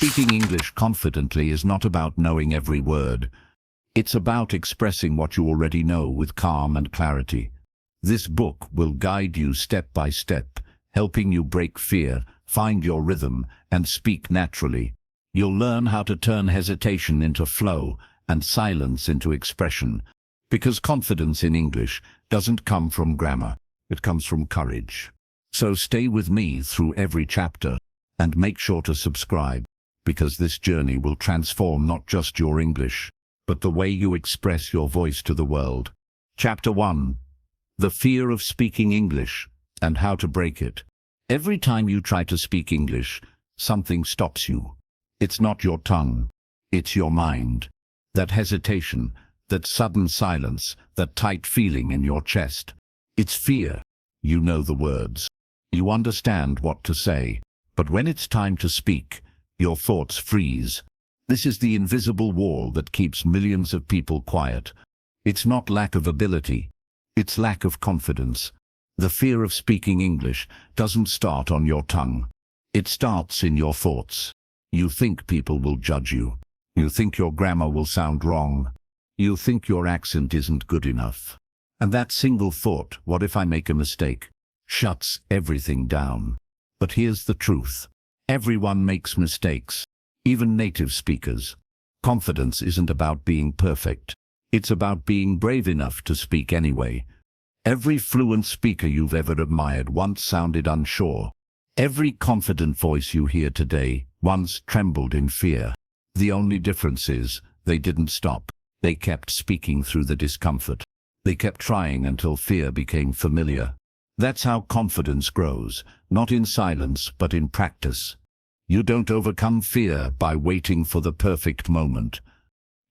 Speaking English confidently is not about knowing every word. It's about expressing what you already know with calm and clarity. This book will guide you step by step, helping you break fear, find your rhythm, and speak naturally. You'll learn how to turn hesitation into flow and silence into expression, because confidence in English doesn't come from grammar, it comes from courage. So stay with me through every chapter, and make sure to subscribe, because this journey will transform not just your English, but the way you express your voice to the world. Chapter 1. The Fear of Speaking English and How to Break It. Every time you try to speak English, something stops you. It's not your tongue, it's your mind. That hesitation, that sudden silence, that tight feeling in your chest. It's fear. You know the words. You understand what to say. But when it's time to speak, your thoughts freeze. This is the invisible wall that keeps millions of people quiet. It's not lack of ability. It's lack of confidence. The fear of speaking English doesn't start on your tongue. It starts in your thoughts. You think people will judge you. You think your grammar will sound wrong. You think your accent isn't good enough. And that single thought, what if I make a mistake, shuts everything down. But here's the truth. Everyone makes mistakes, even native speakers. Confidence isn't about being perfect. It's about being brave enough to speak anyway. Every fluent speaker you've ever admired once sounded unsure. Every confident voice you hear today once trembled in fear. The only difference is they didn't stop. They kept speaking through the discomfort. They kept trying until fear became familiar. That's how confidence grows, not in silence but in practice. You don't overcome fear by waiting for the perfect moment.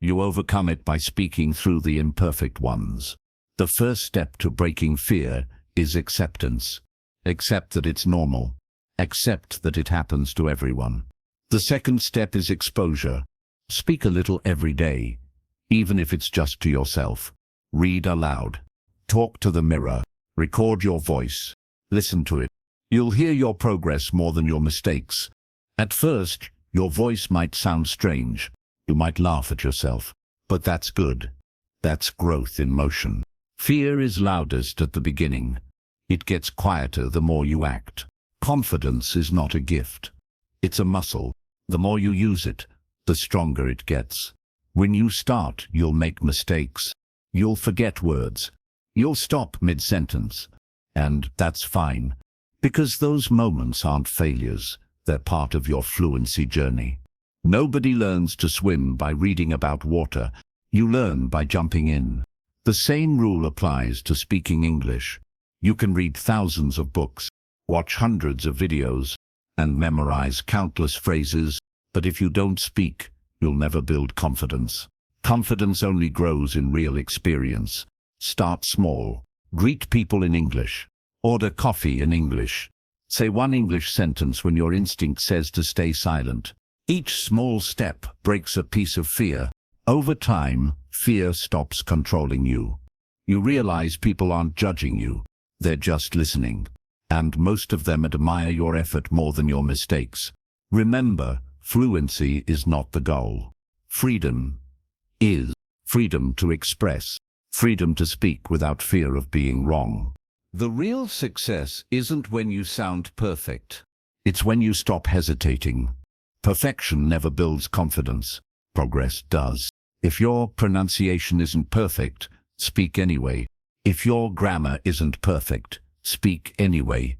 You overcome it by speaking through the imperfect ones. The first step to breaking fear is acceptance. Accept that it's normal. Accept that it happens to everyone. The second step is exposure. Speak a little every day, even if it's just to yourself. Read aloud. Talk to the mirror. Record your voice. Listen to it. You'll hear your progress more than your mistakes. At first, your voice might sound strange. You might laugh at yourself. But that's good. That's growth in motion. Fear is loudest at the beginning. It gets quieter the more you act. Confidence is not a gift. It's a muscle. The more you use it, the stronger it gets. When you start, you'll make mistakes. You'll forget words. You'll stop mid-sentence. And that's fine. Because those moments aren't failures. They're part of your fluency journey. Nobody learns to swim by reading about water. You learn by jumping in. The same rule applies to speaking English. You can read thousands of books, watch hundreds of videos, and memorize countless phrases, but if you don't speak, you'll never build confidence. Confidence only grows in real experience. Start small. Greet people in English. Order coffee in English. Say one English sentence when your instinct says to stay silent. Each small step breaks a piece of fear. Over time, fear stops controlling you. You realize people aren't judging you. They're just listening. And most of them admire your effort more than your mistakes. Remember, fluency is not the goal. Freedom is. Freedom to express. Freedom to speak without fear of being wrong. The real success isn't when you sound perfect. It's when you stop hesitating. Perfection never builds confidence. Progress does. If your pronunciation isn't perfect, speak anyway. If your grammar isn't perfect, speak anyway.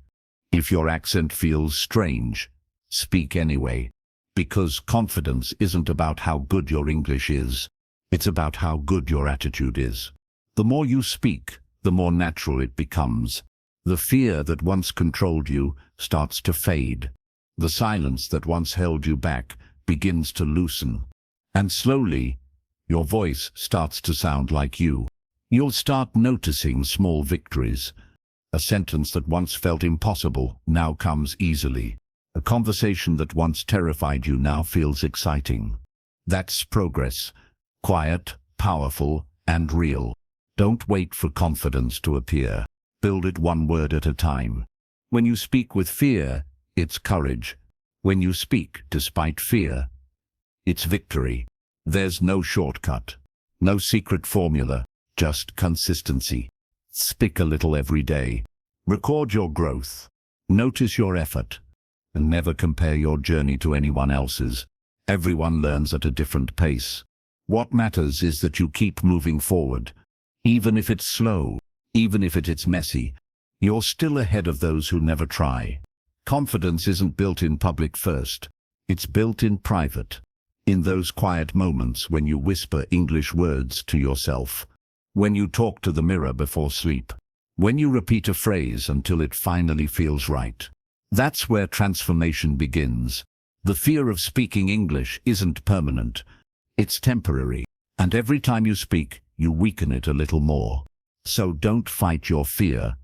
If your accent feels strange, speak anyway. Because confidence isn't about how good your English is. It's about how good your attitude is. The more you speak, the more natural it becomes. The fear that once controlled you starts to fade. The silence that once held you back begins to loosen. And slowly, your voice starts to sound like you. You'll start noticing small victories. A sentence that once felt impossible now comes easily. A conversation that once terrified you now feels exciting. That's progress. Quiet, powerful, and real. Don't wait for confidence to appear. Build it one word at a time. When you speak with fear, it's courage. When you speak despite fear, it's victory. There's no shortcut, no secret formula, just consistency. Speak a little every day. Record your growth. Notice your effort. And never compare your journey to anyone else's. Everyone learns at a different pace. What matters is that you keep moving forward. Even if it's slow, even if it's messy, you're still ahead of those who never try. Confidence isn't built in public first. It's built in private. In those quiet moments when you whisper English words to yourself. When you talk to the mirror before sleep. When you repeat a phrase until it finally feels right. That's where transformation begins. The fear of speaking English isn't permanent. It's temporary. And every time you speak, you weaken it a little more. So don't fight your fear.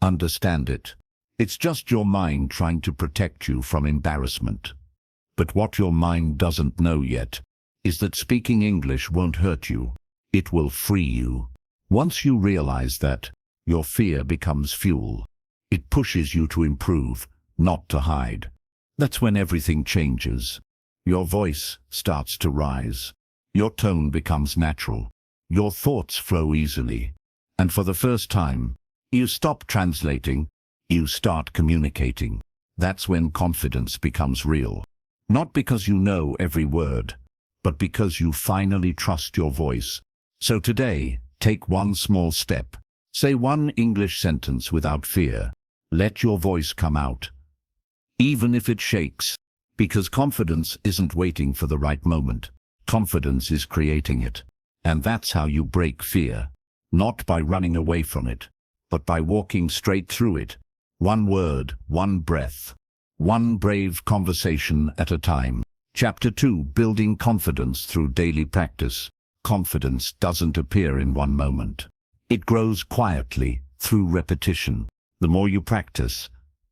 Understand it. It's just your mind trying to protect you from embarrassment. But what your mind doesn't know yet is that speaking English won't hurt you. It will free you. Once you realize that, your fear becomes fuel. It pushes you to improve, not to hide. That's when everything changes. Your voice starts to rise. Your tone becomes natural. Your thoughts flow easily. And for the first time, you stop translating, you start communicating. That's when confidence becomes real. Not because you know every word, but because you finally trust your voice. So today, take one small step. Say one English sentence without fear. Let your voice come out. Even if it shakes, because confidence isn't waiting for the right moment. Confidence is creating it. And that's how you break fear. Not by running away from it, but by walking straight through it. One word, one breath. One brave conversation at a time. Chapter 2: Building Confidence Through Daily Practice. Confidence doesn't appear in one moment. It grows quietly, through repetition. The more you practice,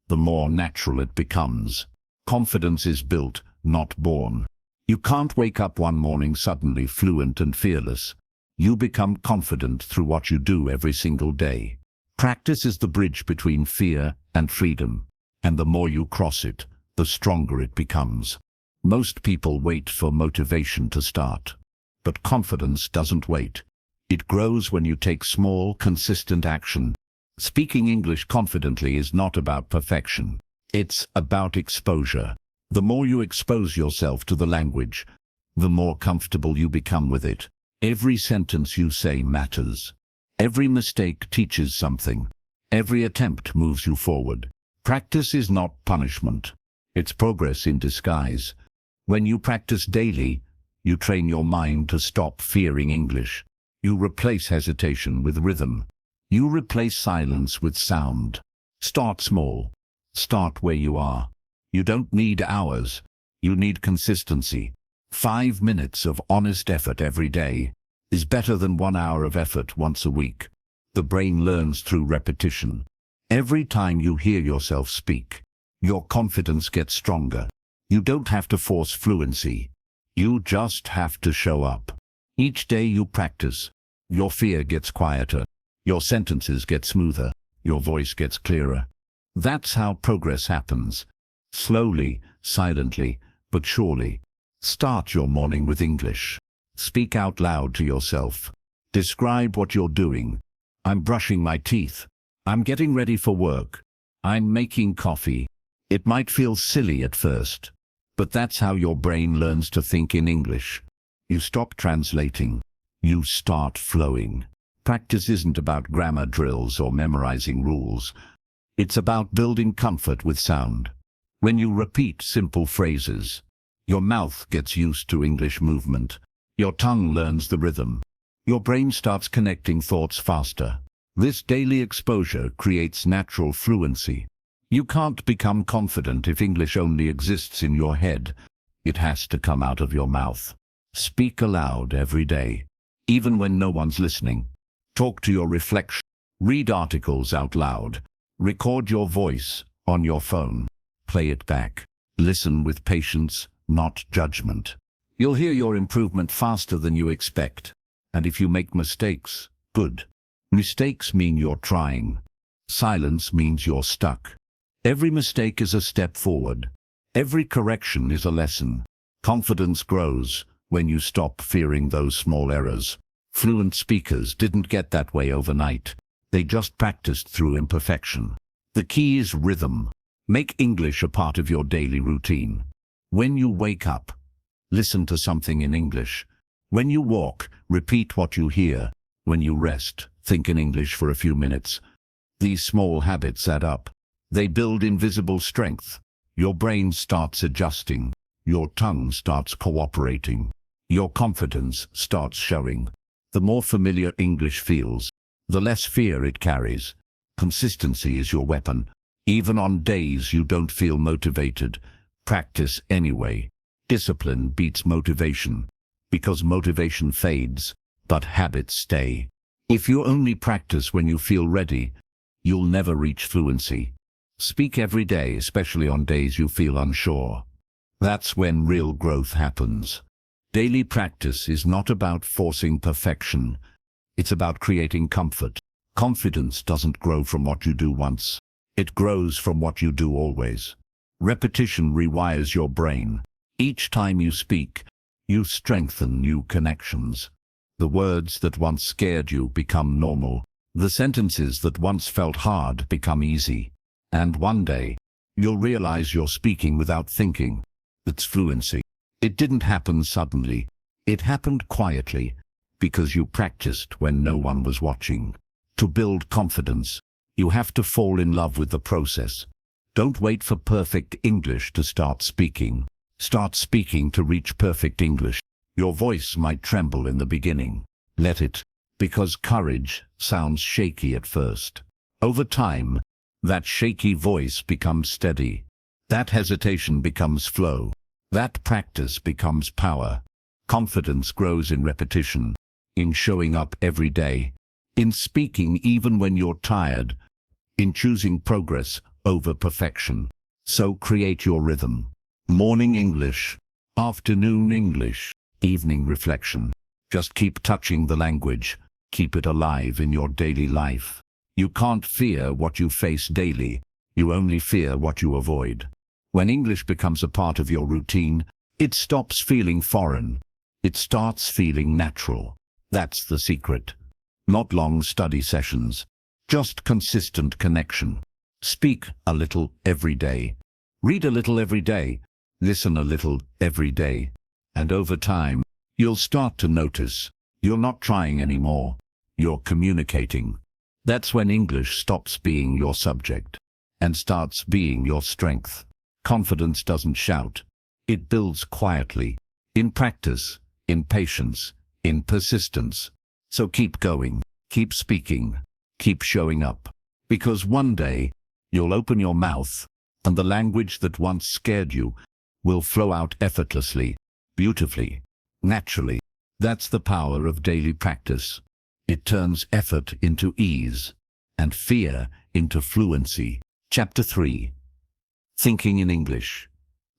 the more natural it becomes. Confidence is built, not born. You can't wake up one morning suddenly fluent and fearless. You become confident through what you do every single day. Practice is the bridge between fear and freedom. And the more you cross it, the stronger it becomes. Most people wait for motivation to start. But confidence doesn't wait. It grows when you take small, consistent action. Speaking English confidently is not about perfection. It's about exposure. The more you expose yourself to the language, the more comfortable you become with it. Every sentence you say matters. Every mistake teaches something. Every attempt moves you forward. Practice is not punishment. It's progress in disguise. When you practice daily, you train your mind to stop fearing English. You replace hesitation with rhythm. You replace silence with sound. Start small. Start where you are. You don't need hours. You need consistency. 5 minutes of honest effort every day is better than 1 hour of effort once a week. The brain learns through repetition. Every time you hear yourself speak, your confidence gets stronger. You don't have to force fluency. You just have to show up. Each day you practice, your fear gets quieter. Your sentences get smoother. Your voice gets clearer. That's how progress happens. Slowly, silently, but surely. Start your morning with English. Speak out loud to yourself. Describe what you're doing. I'm brushing my teeth. I'm getting ready for work. I'm making coffee. It might feel silly at first, but that's how your brain learns to think in English. You stop translating. You start flowing. Practice isn't about grammar drills or memorizing rules. It's about building comfort with sound. When you repeat simple phrases, your mouth gets used to English movement. Your tongue learns the rhythm. Your brain starts connecting thoughts faster. This daily exposure creates natural fluency. You can't become confident if English only exists in your head. It has to come out of your mouth. Speak aloud every day, even when no one's listening. Talk to your reflection. Read articles out loud. Record your voice on your phone. Play it back. Listen with patience, not judgment. You'll hear your improvement faster than you expect. And if you make mistakes, good. Mistakes mean you're trying. Silence means you're stuck. Every mistake is a step forward. Every correction is a lesson. Confidence grows when you stop fearing those small errors. Fluent speakers didn't get that way overnight. They just practiced through imperfection. The key is rhythm. Make English a part of your daily routine. When you wake up, listen to something in English. When you walk, repeat what you hear. When you rest, think in English for a few minutes. These small habits add up. They build invisible strength. Your brain starts adjusting. Your tongue starts cooperating. Your confidence starts showing. The more familiar English feels, the less fear it carries. Consistency is your weapon. Even on days you don't feel motivated, practice anyway. Discipline beats motivation, because motivation fades, but habits stay. If you only practice when you feel ready, you'll never reach fluency. Speak every day, especially on days you feel unsure. That's when real growth happens. Daily practice is not about forcing perfection. It's about creating comfort. Confidence doesn't grow from what you do once. It grows from what you do always. Repetition rewires your brain. Each time you speak, you strengthen new connections. The words that once scared you become normal. The sentences that once felt hard become easy. And one day, you'll realize you're speaking without thinking. It's fluency. It didn't happen suddenly. It happened quietly, because you practiced when no one was watching. To build confidence, you have to fall in love with the process. Don't wait for perfect English to start speaking. Start speaking to reach perfect English. Your voice might tremble in the beginning. Let it, because courage sounds shaky at first. Over time, that shaky voice becomes steady. That hesitation becomes flow. That practice becomes power. Confidence grows in repetition, in showing up every day, in speaking even when you're tired, in choosing progress over perfection. So create your rhythm. Morning English, afternoon English, evening reflection. Just keep touching the language. Keep it alive in your daily life. You can't fear what you face daily. You only fear what you avoid. When English becomes a part of your routine, it stops feeling foreign. It starts feeling natural. That's the secret. Not long study sessions, just consistent connection. Speak a little every day. Read a little every day. Listen a little every day. And over time, you'll start to notice you're not trying anymore. You're communicating. That's when English stops being your subject and starts being your strength. Confidence doesn't shout. It builds quietly, in practice, in patience, in persistence. So keep going, keep speaking, keep showing up. Because one day, you'll open your mouth, and the language that once scared you will flow out effortlessly, beautifully, naturally. That's the power of daily practice. It turns effort into ease, and fear into fluency. Chapter 3. Thinking in English.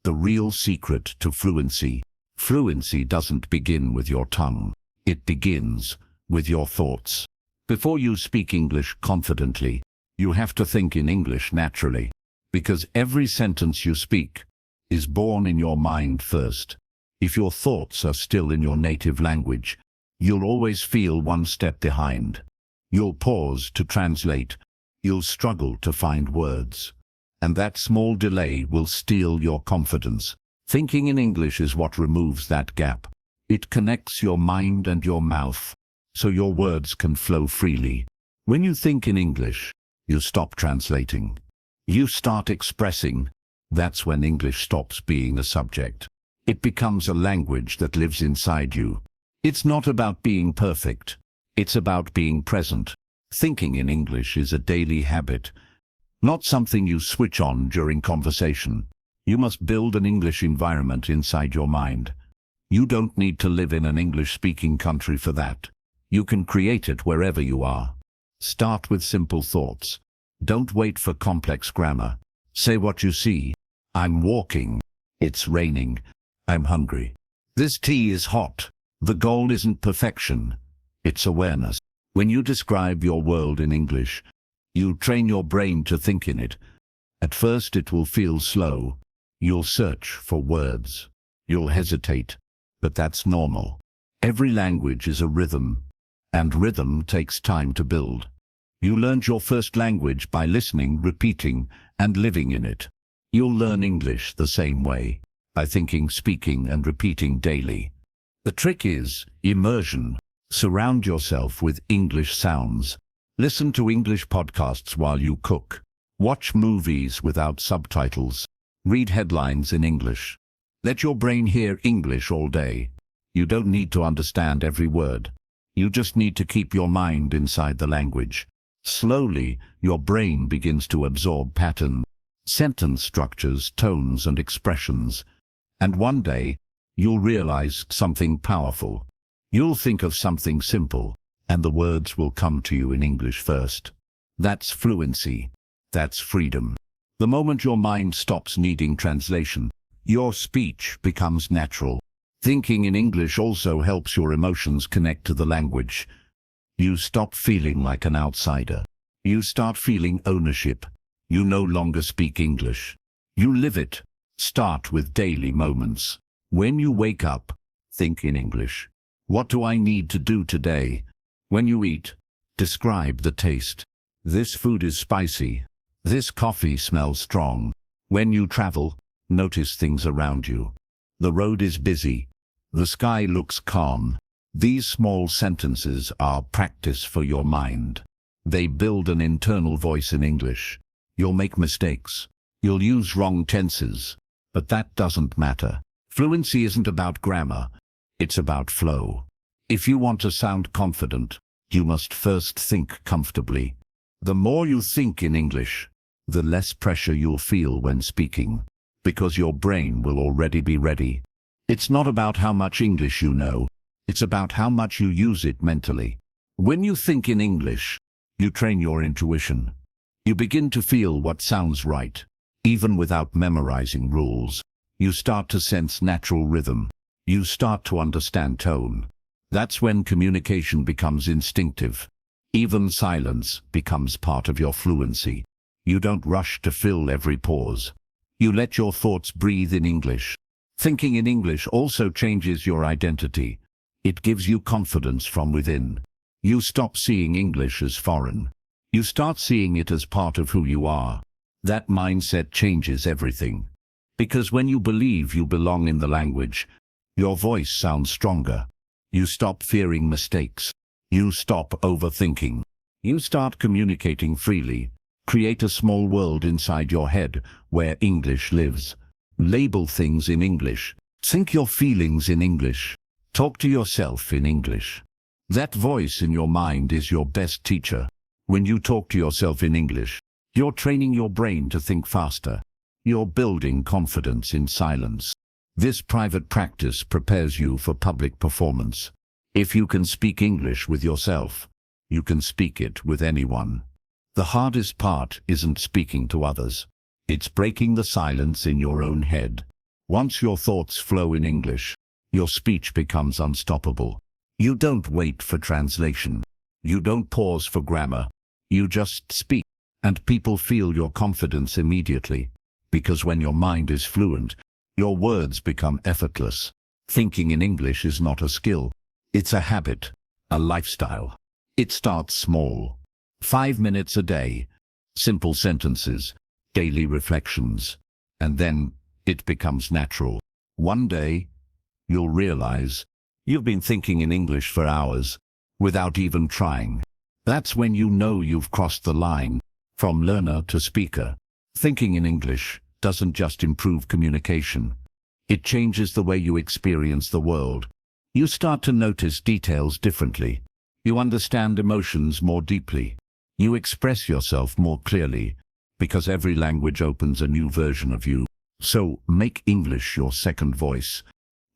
The real secret to fluency. Fluency doesn't begin with your tongue. It begins with your thoughts. Before you speak English confidently, you have to think in English naturally, because every sentence you speak is born in your mind first. If your thoughts are still in your native language, you'll always feel one step behind. You'll pause to translate. You'll struggle to find words. And that small delay will steal your confidence. Thinking in English is what removes that gap. It connects your mind and your mouth, so your words can flow freely. When you think in English, you stop translating. You start expressing. That's when English stops being a subject. It becomes a language that lives inside you. It's not about being perfect. It's about being present. Thinking in English is a daily habit, not something you switch on during conversation. You must build an English environment inside your mind. You don't need to live in an English-speaking country for that. You can create it wherever you are. Start with simple thoughts. Don't wait for complex grammar. Say what you see. I'm walking. It's raining. I'm hungry. This tea is hot. The goal isn't perfection. It's awareness. When you describe your world in English, you train your brain to think in it. At first it will feel slow. You'll search for words. You'll hesitate, but that's normal. Every language is a rhythm, and rhythm takes time to build. You learned your first language by listening, repeating, and living in it. You'll learn English the same way, by thinking, speaking, and repeating daily. The trick is immersion. Surround yourself with English sounds. Listen to English podcasts while you cook. Watch movies without subtitles. Read headlines in English. Let your brain hear English all day. You don't need to understand every word. You just need to keep your mind inside the language. Slowly, your brain begins to absorb patterns, sentence structures, tones, and expressions. And one day, you'll realize something powerful. You'll think of something simple, and the words will come to you in English first. That's fluency. That's freedom. The moment your mind stops needing translation, your speech becomes natural. Thinking in English also helps your emotions connect to the language. You stop feeling like an outsider. You start feeling ownership. You no longer speak English. You live it. Start with daily moments. When you wake up, think in English. What do I need to do today? When you eat, describe the taste. This food is spicy. This coffee smells strong. When you travel, notice things around you. The road is busy. The sky looks calm. These small sentences are practice for your mind. They build an internal voice in English. You'll make mistakes. You'll use wrong tenses. But that doesn't matter. Fluency isn't about grammar. It's about flow. If you want to sound confident, you must first think comfortably. The more you think in English, the less pressure you'll feel when speaking, because your brain will already be ready. It's not about how much English you know. It's about how much you use it mentally. When you think in English, you train your intuition. You begin to feel what sounds right, even without memorizing rules. You start to sense natural rhythm. You start to understand tone. That's when communication becomes instinctive. Even silence becomes part of your fluency. You don't rush to fill every pause. You let your thoughts breathe in English. Thinking in English also changes your identity. It gives you confidence from within. You stop seeing English as foreign. You start seeing it as part of who you are. That mindset changes everything. Because when you believe you belong in the language, your voice sounds stronger. You stop fearing mistakes. You stop overthinking. You start communicating freely. Create a small world inside your head where English lives. Label things in English. Think your feelings in English. Talk to yourself in English. That voice in your mind is your best teacher. When you talk to yourself in English, you're training your brain to think faster. You're building confidence in silence. This private practice prepares you for public performance. If you can speak English with yourself, you can speak it with anyone. The hardest part isn't speaking to others. It's breaking the silence in your own head. Once your thoughts flow in English, your speech becomes unstoppable. You don't wait for translation. You don't pause for grammar. You just speak, and people feel your confidence immediately. Because when your mind is fluent, your words become effortless. Thinking in English is not a skill. It's a habit, a lifestyle. It starts small. 5 minutes a day, simple sentences, daily reflections, and then it becomes natural. One day, you'll realize you've been thinking in English for hours without even trying. That's when you know you've crossed the line from learner to speaker. Thinking in English doesn't just improve communication. It changes the way you experience the world. You start to notice details differently. You understand emotions more deeply. You express yourself more clearly, because every language opens a new version of you. So make English your second voice,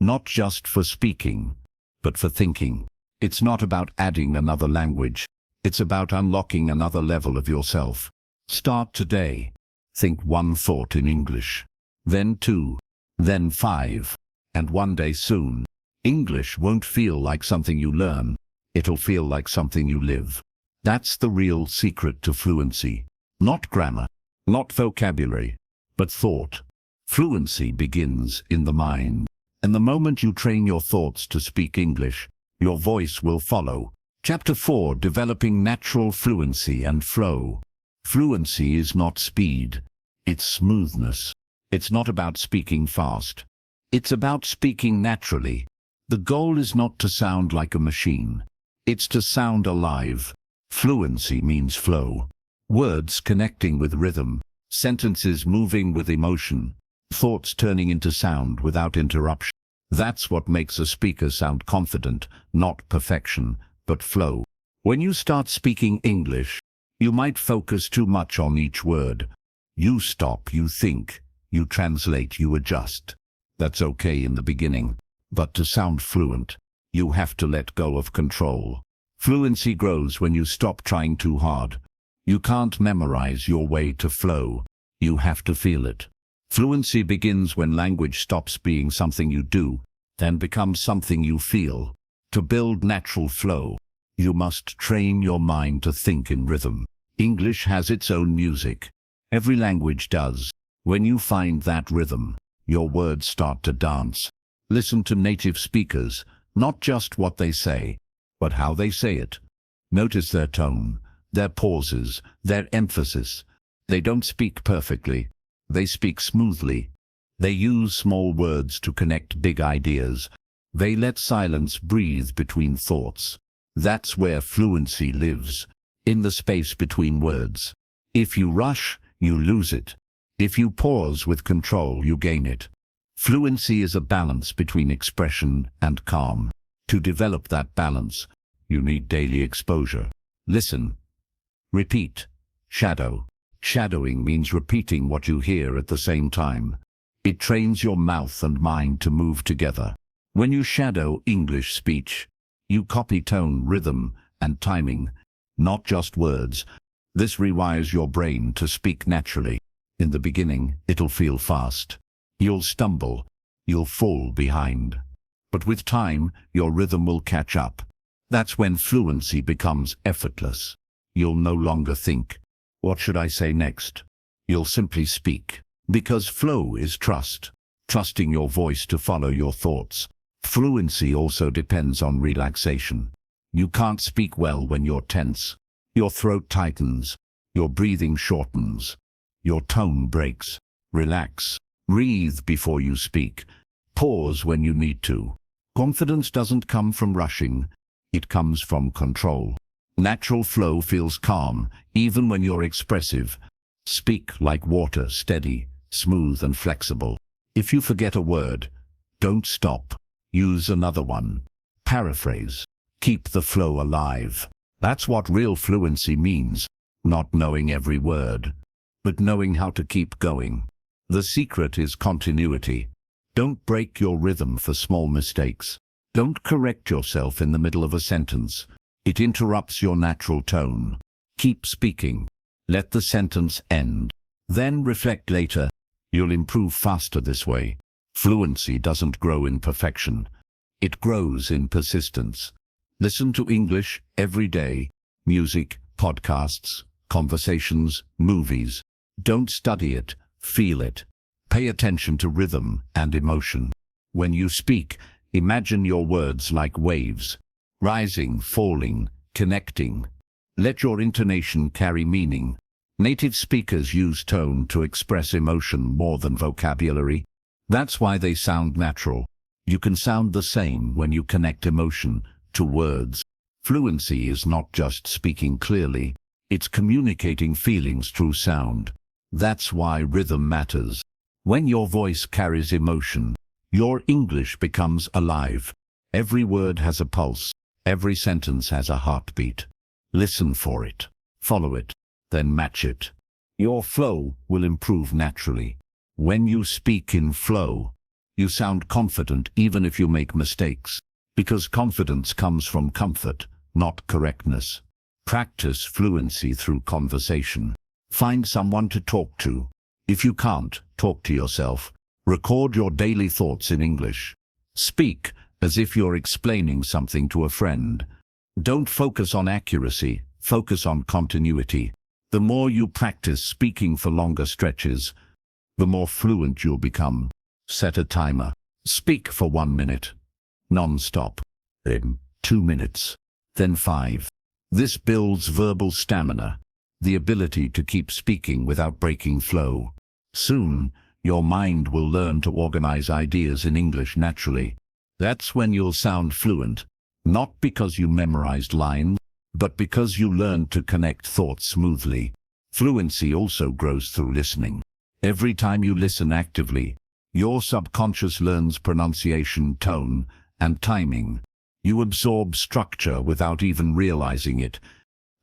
not just for speaking, but for thinking. It's not about adding another language. It's about unlocking another level of yourself. Start today. Think 1 thought in English, then 2, then 5, and one day soon, English won't feel like something you learn. It'll feel like something you live. That's the real secret to fluency. Not grammar, not vocabulary, but thought. Fluency begins in the mind. And the moment you train your thoughts to speak English, your voice will follow. Chapter 4: Developing Natural Fluency and Flow. Fluency is not speed, it's smoothness. It's not about speaking fast. It's about speaking naturally. The goal is not to sound like a machine. It's to sound alive. Fluency means flow. Words connecting with rhythm, sentences moving with emotion, thoughts turning into sound without interruption. That's what makes a speaker sound confident, not perfection, but flow. When you start speaking English, you might focus too much on each word. You stop, you think, you translate, you adjust. That's okay in the beginning, but to sound fluent, you have to let go of control. Fluency grows when you stop trying too hard. You can't memorize your way to flow. You have to feel it. Fluency begins when language stops being something you do, then becomes something you feel. To build natural flow, you must train your mind to think in rhythm. English has its own music. Every language does. When you find that rhythm, your words start to dance. Listen to native speakers, not just what they say, but how they say it. Notice their tone, their pauses, their emphasis. They don't speak perfectly. They speak smoothly. They use small words to connect big ideas. They let silence breathe between thoughts. That's where fluency lives, in the space between words. If you rush, you lose it. If you pause with control, you gain it. Fluency is a balance between expression and calm. To develop that balance, you need daily exposure. Listen. Repeat. Shadow. Shadowing means repeating what you hear at the same time. It trains your mouth and mind to move together. When you shadow English speech, you copy tone, rhythm, and timing, not just words. This rewires your brain to speak naturally. In the beginning, it'll feel fast. You'll stumble. You'll fall behind. But with time, your rhythm will catch up. That's when fluency becomes effortless. You'll no longer think, "What should I say next?" You'll simply speak. Because flow is trust. Trusting your voice to follow your thoughts. Fluency also depends on relaxation. You can't speak well when you're tense. Your throat tightens. Your breathing shortens. Your tone breaks. Relax. Breathe before you speak. Pause when you need to. Confidence doesn't come from rushing. It comes from control. Natural flow feels calm, even when you're expressive. Speak like water, steady, smooth and flexible. If you forget a word, don't stop. Use another one. Paraphrase. Keep the flow alive. That's what real fluency means. Not knowing every word, but knowing how to keep going. The secret is continuity. Don't break your rhythm for small mistakes. Don't correct yourself in the middle of a sentence. It interrupts your natural tone. Keep speaking. Let the sentence end. Then reflect later. You'll improve faster this way. Fluency doesn't grow in perfection. It grows in persistence. Listen to English every day. Music, podcasts, conversations, movies. Don't study it, feel it. Pay attention to rhythm and emotion. When you speak, imagine your words like waves. Rising, falling, connecting. Let your intonation carry meaning. Native speakers use tone to express emotion more than vocabulary. That's why they sound natural. You can sound the same when you connect emotion to words. Fluency is not just speaking clearly, it's communicating feelings through sound. That's why rhythm matters. When your voice carries emotion, your English becomes alive. Every word has a pulse. Every sentence has a heartbeat. Listen for it. Follow it. Then match it. Your flow will improve naturally. When you speak in flow, you sound confident even if you make mistakes. Because confidence comes from comfort, not correctness. Practice fluency through conversation. Find someone to talk to. If you can't, talk to yourself. Record your daily thoughts in English. Speak as if you're explaining something to a friend. Don't focus on accuracy, focus on continuity. The more you practice speaking for longer stretches, the more fluent you'll become. Set a timer. Speak for 1 minute. Non-stop. Then 2 minutes. Then 5. This builds verbal stamina, the ability to keep speaking without breaking flow. Soon, your mind will learn to organize ideas in English naturally. That's when you'll sound fluent, not because you memorized lines, but because you learned to connect thoughts smoothly. Fluency also grows through listening. Every time you listen actively, your subconscious learns pronunciation, tone, and timing. You absorb structure without even realizing it.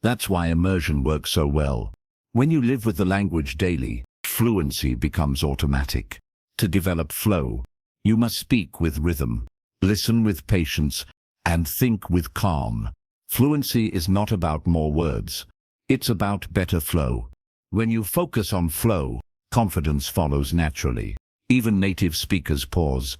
That's why immersion works so well. When you live with the language daily, fluency becomes automatic. To develop flow, you must speak with rhythm, listen with patience, and think with calm. Fluency is not about more words. It's about better flow. When you focus on flow, confidence follows naturally. Even native speakers pause,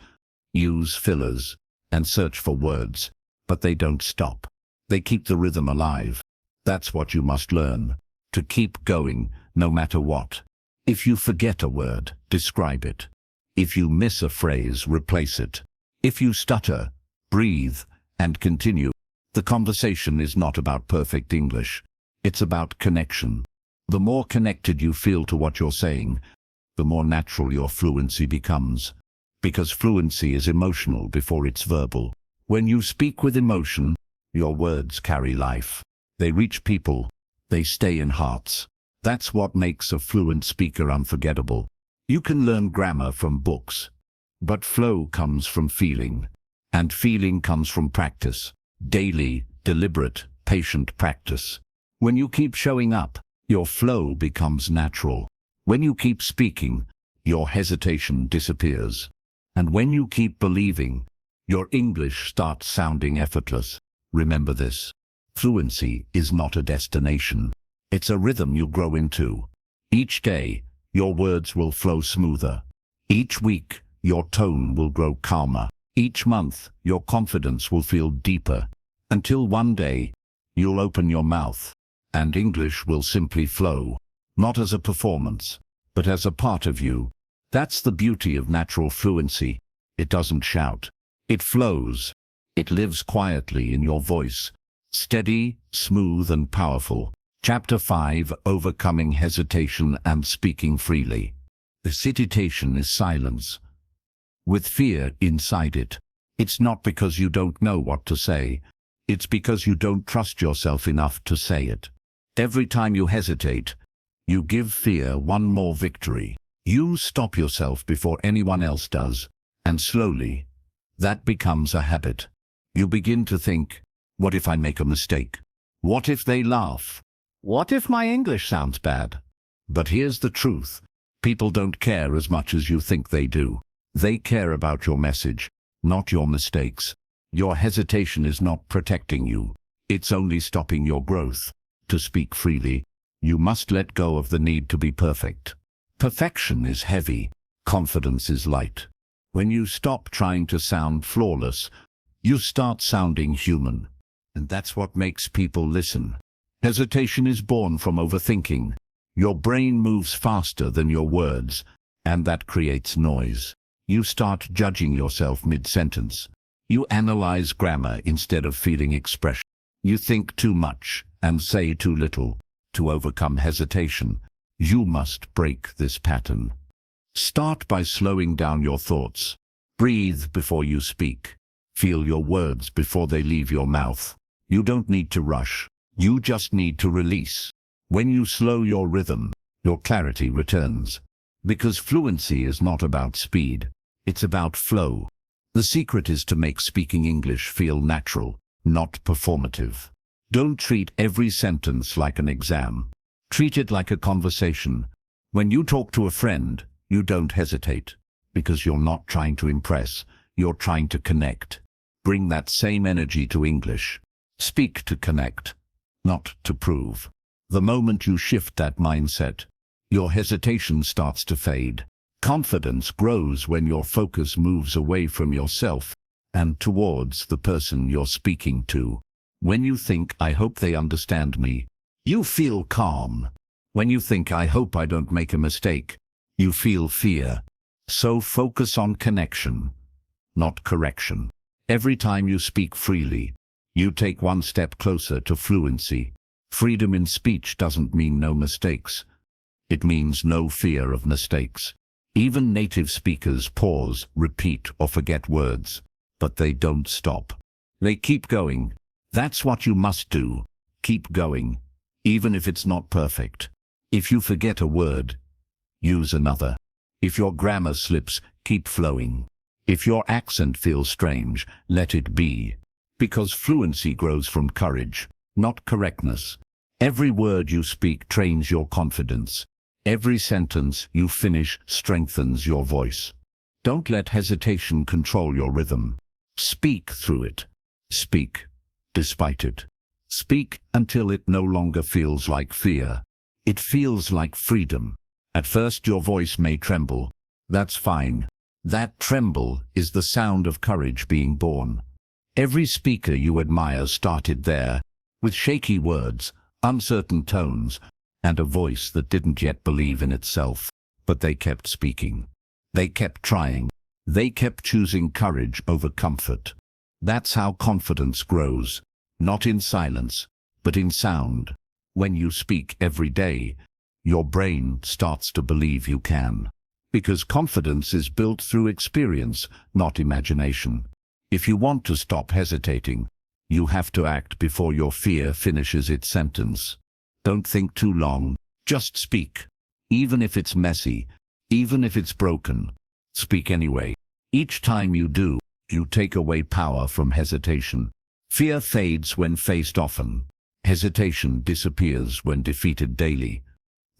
use fillers, and search for words, but they don't stop. They keep the rhythm alive. That's what you must learn, to keep going, no matter what. If you forget a word, describe it. If you miss a phrase, replace it. If you stutter, breathe, and continue. The conversation is not about perfect English. It's about connection. The more connected you feel to what you're saying, the more natural your fluency becomes. Because fluency is emotional before it's verbal. When you speak with emotion, your words carry life. They reach people. They stay in hearts. That's what makes a fluent speaker unforgettable. You can learn grammar from books, but flow comes from feeling. And feeling comes from practice. Daily, deliberate, patient practice. When you keep showing up, your flow becomes natural. When you keep speaking, your hesitation disappears. And when you keep believing, your English starts sounding effortless. Remember this. Fluency is not a destination. It's a rhythm you grow into. Each day, your words will flow smoother. Each week, your tone will grow calmer. Each month, your confidence will feel deeper. Until one day, you'll open your mouth, and English will simply flow. Not as a performance, but as a part of you. That's the beauty of natural fluency. It doesn't shout. It flows. It lives quietly in your voice. Steady, smooth, and powerful. Chapter 5: Overcoming Hesitation and Speaking Freely. The hesitation is silence, with fear inside it. It's not because you don't know what to say. It's because you don't trust yourself enough to say it. Every time you hesitate, you give fear one more victory. You stop yourself before anyone else does, and slowly, that becomes a habit. You begin to think, what if I make a mistake? What if they laugh? What if my English sounds bad? But here's the truth. People don't care as much as you think they do. They care about your message, not your mistakes. Your hesitation is not protecting you. It's only stopping your growth. To speak freely, you must let go of the need to be perfect. Perfection is heavy. Confidence is light. When you stop trying to sound flawless, you start sounding human. And that's what makes people listen. Hesitation is born from overthinking. Your brain moves faster than your words, and that creates noise. You start judging yourself mid-sentence. You analyze grammar instead of feeling expression. You think too much and say too little. To overcome hesitation, you must break this pattern. Start by slowing down your thoughts. Breathe before you speak. Feel your words before they leave your mouth. You don't need to rush. You just need to release. When you slow your rhythm, your clarity returns. Because fluency is not about speed. It's about flow. The secret is to make speaking English feel natural, not performative. Don't treat every sentence like an exam. Treat it like a conversation. When you talk to a friend, you don't hesitate. Because you're not trying to impress, you're trying to connect. Bring that same energy to English. Speak to connect, not to prove. The moment you shift that mindset, your hesitation starts to fade. Confidence grows when your focus moves away from yourself and towards the person you're speaking to. When you think, I hope they understand me, you feel calm. When you think, I hope I don't make a mistake, You feel fear. So focus on connection, not correction. Every time you speak freely, you take one step closer to fluency. Freedom in speech doesn't mean no mistakes. It means no fear of mistakes. Even native speakers pause, repeat, or forget words, but they don't stop. They keep going. That's what you must do. Keep going, even if it's not perfect. If you forget a word, use another. If your grammar slips, keep flowing. If your accent feels strange, let it be. Because fluency grows from courage, not correctness. Every word you speak trains your confidence. Every sentence you finish strengthens your voice. Don't let hesitation control your rhythm. Speak through it. Speak, despite it. Speak until it no longer feels like fear. It feels like freedom. At first your voice may tremble. That's fine. That tremble is the sound of courage being born. Every speaker you admire started there, with shaky words, uncertain tones, and a voice that didn't yet believe in itself. But they kept speaking. They kept trying. They kept choosing courage over comfort. That's how confidence grows, not in silence, but in sound. When you speak every day, your brain starts to believe you can. Because confidence is built through experience, not imagination. If you want to stop hesitating, you have to act before your fear finishes its sentence. Don't think too long, just speak. Even if it's messy, even if it's broken, speak anyway. Each time you do, you take away power from hesitation. Fear fades when faced often. Hesitation disappears when defeated daily.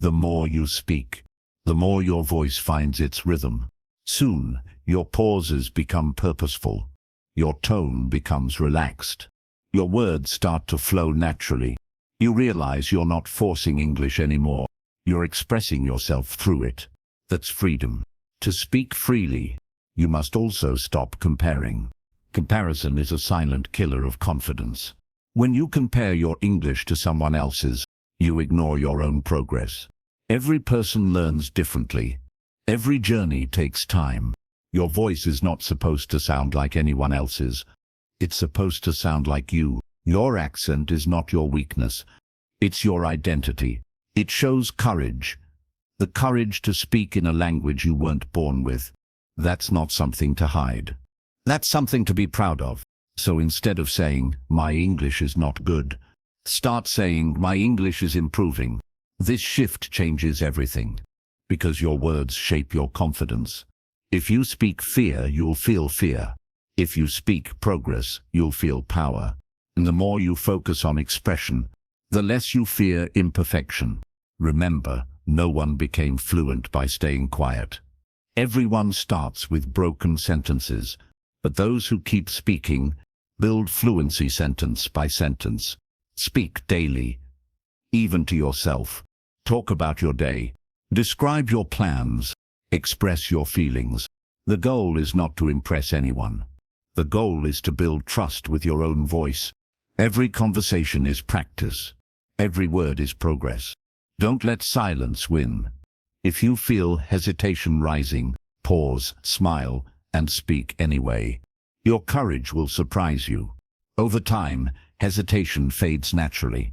The more you speak, the more your voice finds its rhythm. Soon, your pauses become purposeful. Your tone becomes relaxed. Your words start to flow naturally. You realize you're not forcing English anymore. You're expressing yourself through it. That's freedom. To speak freely, you must also stop comparing. Comparison is a silent killer of confidence. When you compare your English to someone else's, you ignore your own progress. Every person learns differently. Every journey takes time. Your voice is not supposed to sound like anyone else's. It's supposed to sound like you. Your accent is not your weakness. It's your identity. It shows courage. The courage to speak in a language you weren't born with. That's not something to hide. That's something to be proud of. So instead of saying, "My English is not good," start saying, "My English is improving." This shift changes everything. Because your words shape your confidence. If you speak fear, you'll feel fear. If you speak progress, you'll feel power. And the more you focus on expression, the less you fear imperfection. Remember, no one became fluent by staying quiet. Everyone starts with broken sentences, but those who keep speaking build fluency sentence by sentence. Speak daily, even to yourself. Talk about your day. Describe your plans. Express your feelings. The goal is not to impress anyone. The goal is to build trust with your own voice. Every conversation is practice. Every word is progress. Don't let silence win. If you feel hesitation rising, pause, smile, and speak anyway. Your courage will surprise you. Over time, hesitation fades naturally.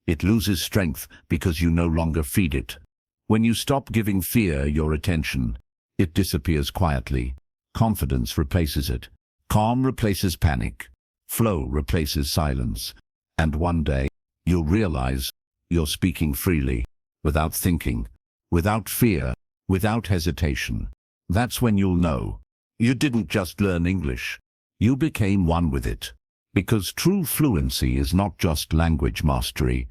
It loses strength because you no longer feed it. When you stop giving fear your attention, it disappears quietly. Confidence replaces it. Calm replaces panic. Flow replaces silence. And one day, you'll realize you're speaking freely, without thinking, without fear, without hesitation. That's when you'll know you didn't just learn English. You became one with it. Because true fluency is not just language mastery.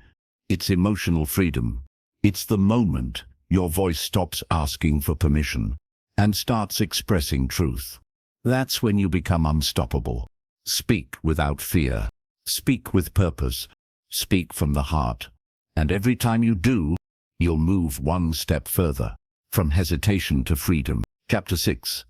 It's emotional freedom. It's the moment your voice stops asking for permission and starts expressing truth. That's when you become unstoppable. Speak without fear. Speak with purpose. Speak from the heart. And every time you do, you'll move one step further, from hesitation to freedom. Chapter 6.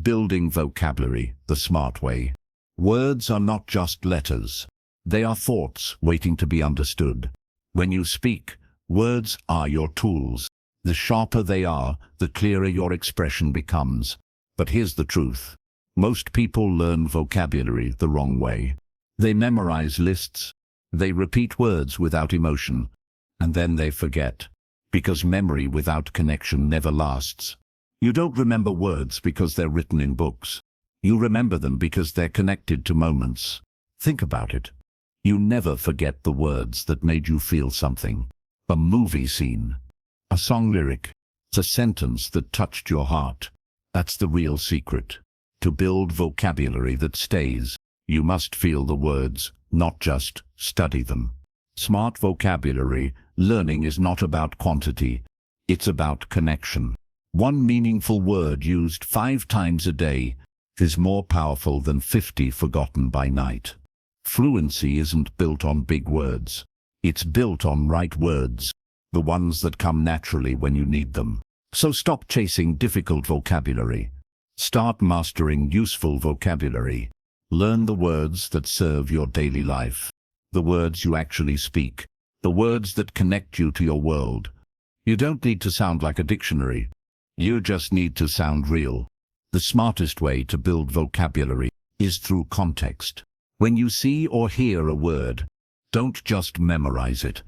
Building vocabulary the smart way. Words are not just letters. They are thoughts waiting to be understood. When you speak, words are your tools. The sharper they are, the clearer your expression becomes. But here's the truth. Most people learn vocabulary the wrong way. They memorize lists. They repeat words without emotion. And then they forget. Because memory without connection never lasts. You don't remember words because they're written in books. You remember them because they're connected to moments. Think about it. You never forget the words that made you feel something. A movie scene. A song lyric. A sentence that touched your heart. That's the real secret. To build vocabulary that stays, you must feel the words, not just study them. Smart vocabulary learning is not about quantity. It's about connection. One meaningful word used 5 times a day is more powerful than 50 forgotten by night. Fluency isn't built on big words. It's built on right words, the ones that come naturally when you need them. So stop chasing difficult vocabulary. Start mastering useful vocabulary. Learn the words that serve your daily life. The words you actually speak. The words that connect you to your world. You don't need to sound like a dictionary. You just need to sound real. The smartest way to build vocabulary is through context. When you see or hear a word, don't just memorize it.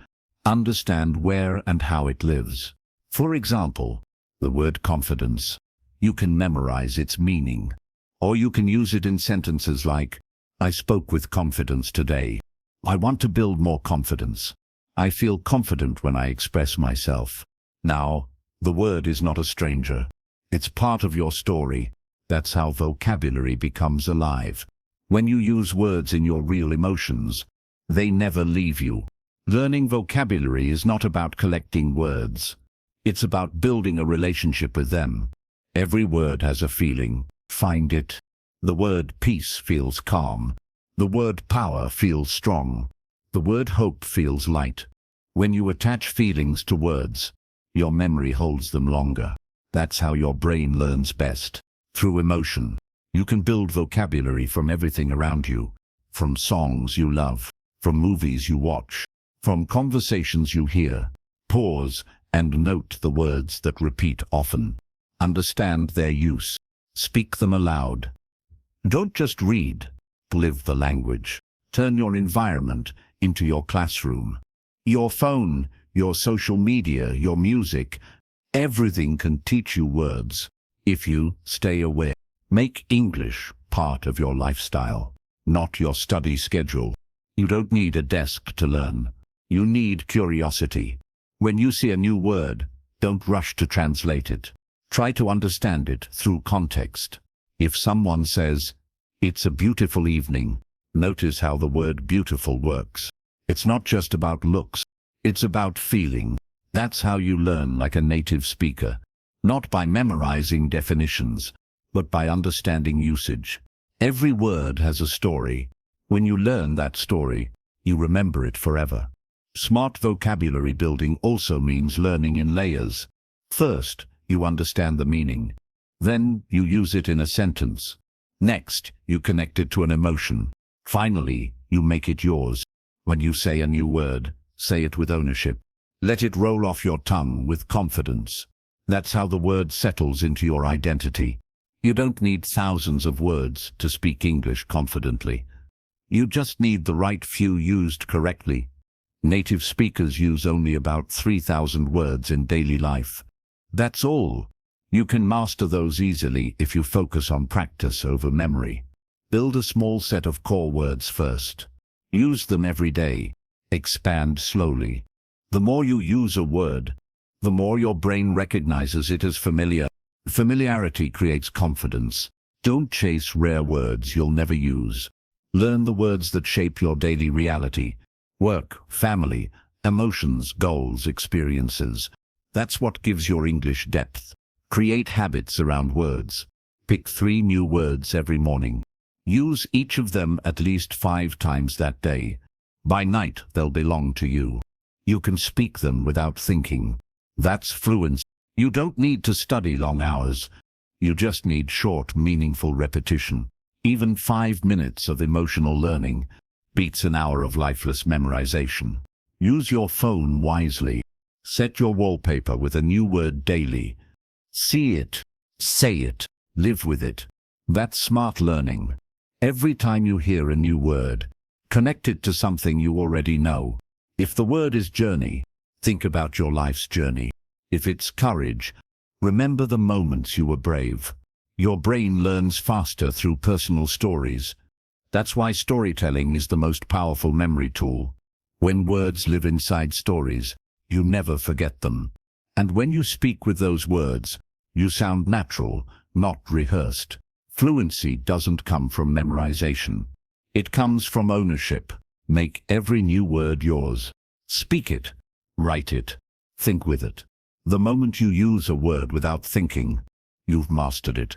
Understand where and how it lives. For example, the word confidence. You can memorize its meaning. Or you can use it in sentences like, I spoke with confidence today. I want to build more confidence. I feel confident when I express myself. Now, the word is not a stranger. It's part of your story. That's how vocabulary becomes alive. When you use words in your real emotions, they never leave you. Learning vocabulary is not about collecting words. It's about building a relationship with them. Every word has a feeling. Find it. The word peace feels calm. The word power feels strong. The word hope feels light. When you attach feelings to words, your memory holds them longer. That's how your brain learns best. Through emotion. You can build vocabulary from everything around you. From songs you love. From movies you watch. From conversations you hear. Pause and note the words that repeat often. Understand their use. Speak them aloud. Don't just read. Live the language. Turn your environment into your classroom. Your phone, your social media, your music, everything can teach you words if you stay aware. Make English part of your lifestyle, not your study schedule. You don't need a desk to learn. You need curiosity. When you see a new word, don't rush to translate it. Try to understand it through context. If someone says, "It's a beautiful evening," notice how the word beautiful works. It's not just about looks. It's about feeling. That's how you learn like a native speaker. Not by memorizing definitions, but by understanding usage. Every word has a story. When you learn that story, you remember it forever. Smart vocabulary building also means learning in layers. First, you understand the meaning. Then, you use it in a sentence. Next, you connect it to an emotion. Finally, you make it yours. When you say a new word, say it with ownership. Let it roll off your tongue with confidence. That's how the word settles into your identity. You don't need thousands of words to speak English confidently. You just need the right few used correctly. Native speakers use only about 3,000 words in daily life. That's all. You can master those easily if you focus on practice over memory. Build a small set of core words first. Use them every day. Expand slowly. The more you use a word, the more your brain recognizes it as familiar. Familiarity creates confidence. Don't chase rare words you'll never use. Learn the words that shape your daily reality. Work, family, emotions, goals, experiences. That's what gives your English depth. Create habits around words. Pick 3 new words every morning. Use each of them at least 5 times that day. By night, they'll belong to you. You can speak them without thinking. That's fluency. You don't need to study long hours. You just need short, meaningful repetition. Even 5 minutes of emotional learning beats an hour of lifeless memorization. Use your phone wisely. Set your wallpaper with a new word daily. See it, say it, live with it. That's smart learning. Every time you hear a new word, connect it to something you already know. If the word is journey, think about your life's journey. If it's courage, remember the moments you were brave. Your brain learns faster through personal stories. That's why storytelling is the most powerful memory tool. When words live inside stories, you never forget them. And when you speak with those words, you sound natural, not rehearsed. Fluency doesn't come from memorization. It comes from ownership. Make every new word yours. Speak it, write it, think with it. The moment you use a word without thinking, you've mastered it.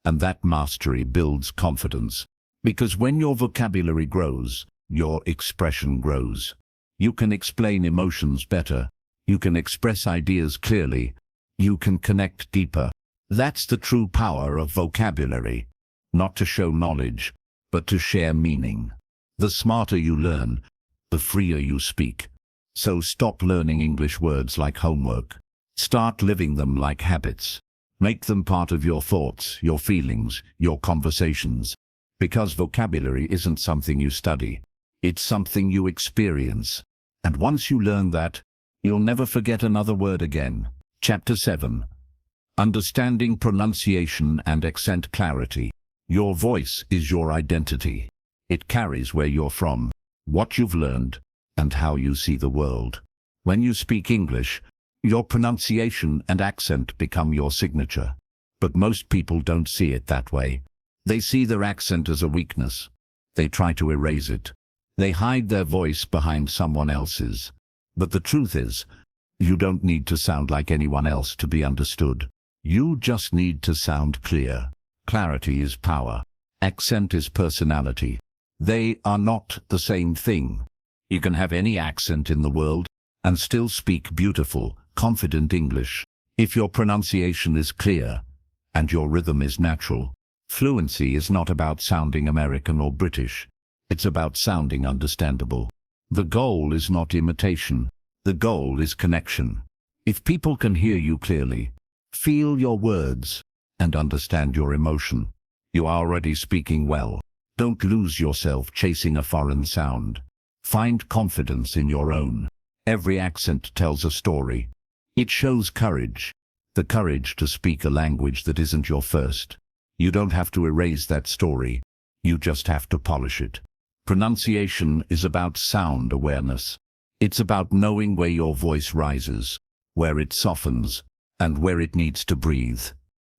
And that mastery builds confidence. Because when your vocabulary grows, your expression grows. You can explain emotions better. You can express ideas clearly. You can connect deeper. That's the true power of vocabulary. Not to show knowledge, but to share meaning. The smarter you learn, the freer you speak. So stop learning English words like homework. Start living them like habits. Make them part of your thoughts, your feelings, your conversations. Because vocabulary isn't something you study. It's something you experience. And once you learn that, you'll never forget another word again. Chapter 7. Understanding pronunciation and accent clarity. Your voice is your identity. It carries where you're from, what you've learned, and how you see the world. When you speak English, your pronunciation and accent become your signature. But most people don't see it that way. They see their accent as a weakness. They try to erase it. They hide their voice behind someone else's. But the truth is, you don't need to sound like anyone else to be understood. You just need to sound clear. Clarity is power. Accent is personality. They are not the same thing. You can have any accent in the world and still speak beautiful, confident English. If your pronunciation is clear and your rhythm is natural. Fluency is not about sounding American or British. It's about sounding understandable. The goal is not imitation. The goal is connection. If people can hear you clearly, feel your words, and understand your emotion, you are already speaking well. Don't lose yourself chasing a foreign sound. Find confidence in your own. Every accent tells a story. It shows courage. The courage to speak a language that isn't your first. You don't have to erase that story. You just have to polish it. Pronunciation is about sound awareness. It's about knowing where your voice rises, where it softens, and where it needs to breathe.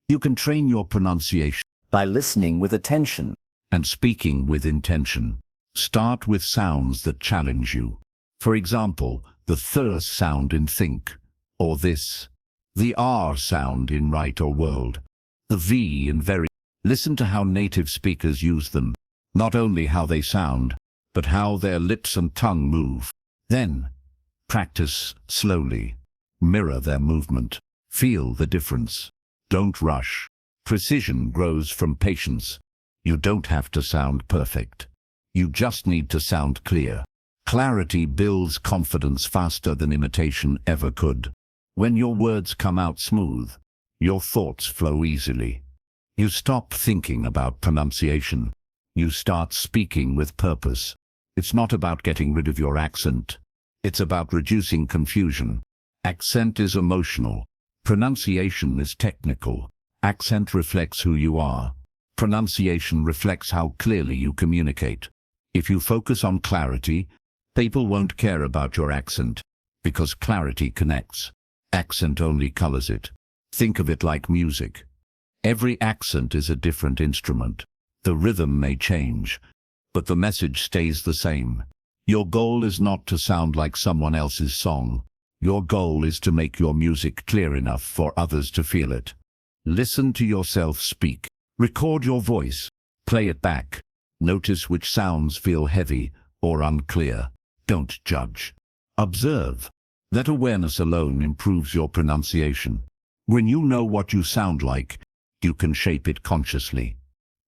You can train your pronunciation by listening with attention and speaking with intention. Start with sounds that challenge you. For example, the th sound in think, or this. The R sound in right or world. The V in very. Listen to how native speakers use them. Not only how they sound, but how their lips and tongue move. Then, practice slowly. Mirror their movement. Feel the difference. Don't rush. Precision grows from patience. You don't have to sound perfect. You just need to sound clear. Clarity builds confidence faster than imitation ever could. When your words come out smooth, your thoughts flow easily. You stop thinking about pronunciation. You start speaking with purpose. It's not about getting rid of your accent. It's about reducing confusion. Accent is emotional. Pronunciation is technical. Accent reflects who you are. Pronunciation reflects how clearly you communicate. If you focus on clarity, people won't care about your accent, because clarity connects. Accent only colors it. Think of it like music. Every accent is a different instrument. The rhythm may change, but the message stays the same. Your goal is not to sound like someone else's song. Your goal is to make your music clear enough for others to feel it. Listen to yourself speak. Record your voice. Play it back. Notice which sounds feel heavy or unclear. Don't judge. Observe. That awareness alone improves your pronunciation. When you know what you sound like, you can shape it consciously.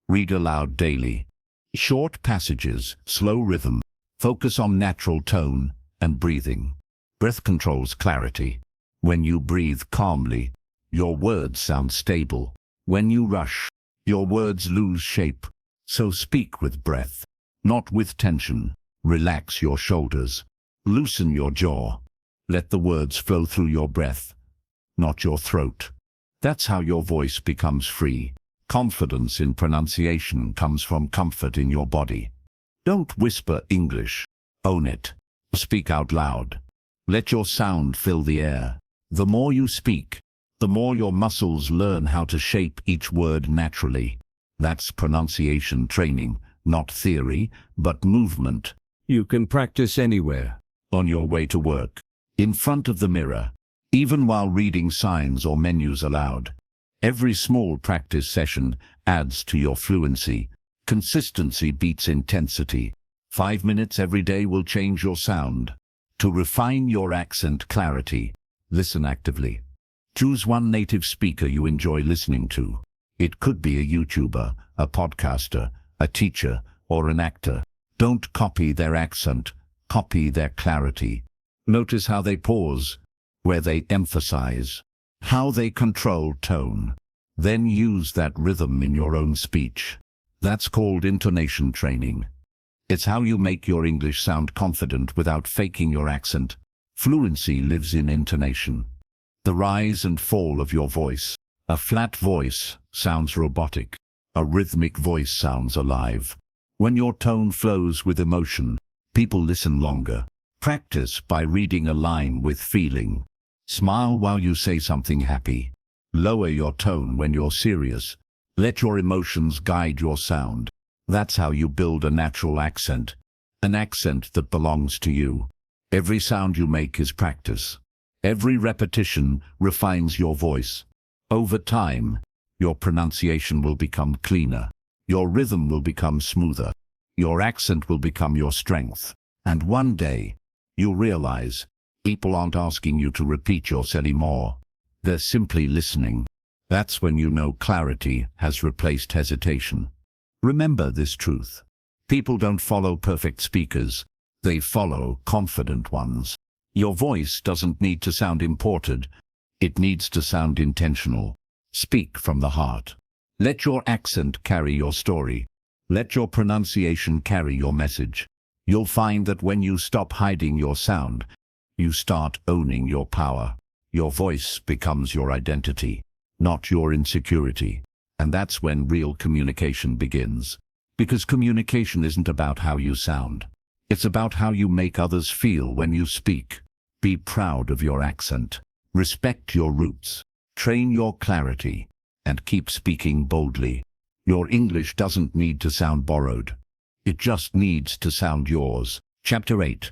Read aloud daily. Short passages, slow rhythm. Focus on natural tone and breathing. Breath controls clarity. When you breathe calmly, your words sound stable. When you rush, your words lose shape. So speak with breath, not with tension. Relax your shoulders. Loosen your jaw. Let the words flow through your breath, not your throat. That's how your voice becomes free. Confidence in pronunciation comes from comfort in your body. Don't whisper English. Own it. Speak out loud. Let your sound fill the air. The more you speak, the more your muscles learn how to shape each word naturally. That's pronunciation training, not theory, but movement. You can practice anywhere. On your way to work, in front of the mirror, even while reading signs or menus aloud. Every small practice session adds to your fluency. Consistency beats intensity. 5 minutes every day will change your sound. To refine your accent clarity, listen actively. Choose one native speaker you enjoy listening to. It could be a YouTuber, a podcaster, a teacher, or an actor. Don't copy their accent, copy their clarity. Notice how they pause, where they emphasize, how they control tone. Then use that rhythm in your own speech. That's called intonation training. It's how you make your English sound confident without faking your accent. Fluency lives in intonation. The rise and fall of your voice. A flat voice sounds robotic. A rhythmic voice sounds alive. When your tone flows with emotion, people listen longer. Practice by reading a line with feeling. Smile while you say something happy. Lower your tone when you're serious. Let your emotions guide your sound. That's how you build a natural accent. An accent that belongs to you. Every sound you make is practice. Every repetition refines your voice. Over time, your pronunciation will become cleaner. Your rhythm will become smoother. Your accent will become your strength. And one day, you'll realize people aren't asking you to repeat yourself anymore. They're simply listening. That's when you know clarity has replaced hesitation. Remember this truth. People don't follow perfect speakers. They follow confident ones. Your voice doesn't need to sound imported. It needs to sound intentional. Speak from the heart. Let your accent carry your story. Let your pronunciation carry your message. You'll find that when you stop hiding your sound, you start owning your power. Your voice becomes your identity, not your insecurity. And that's when real communication begins. Because communication isn't about how you sound. It's about how you make others feel when you speak. Be proud of your accent. Respect your roots. Train your clarity. And keep speaking boldly. Your English doesn't need to sound borrowed. It just needs to sound yours. Chapter 8.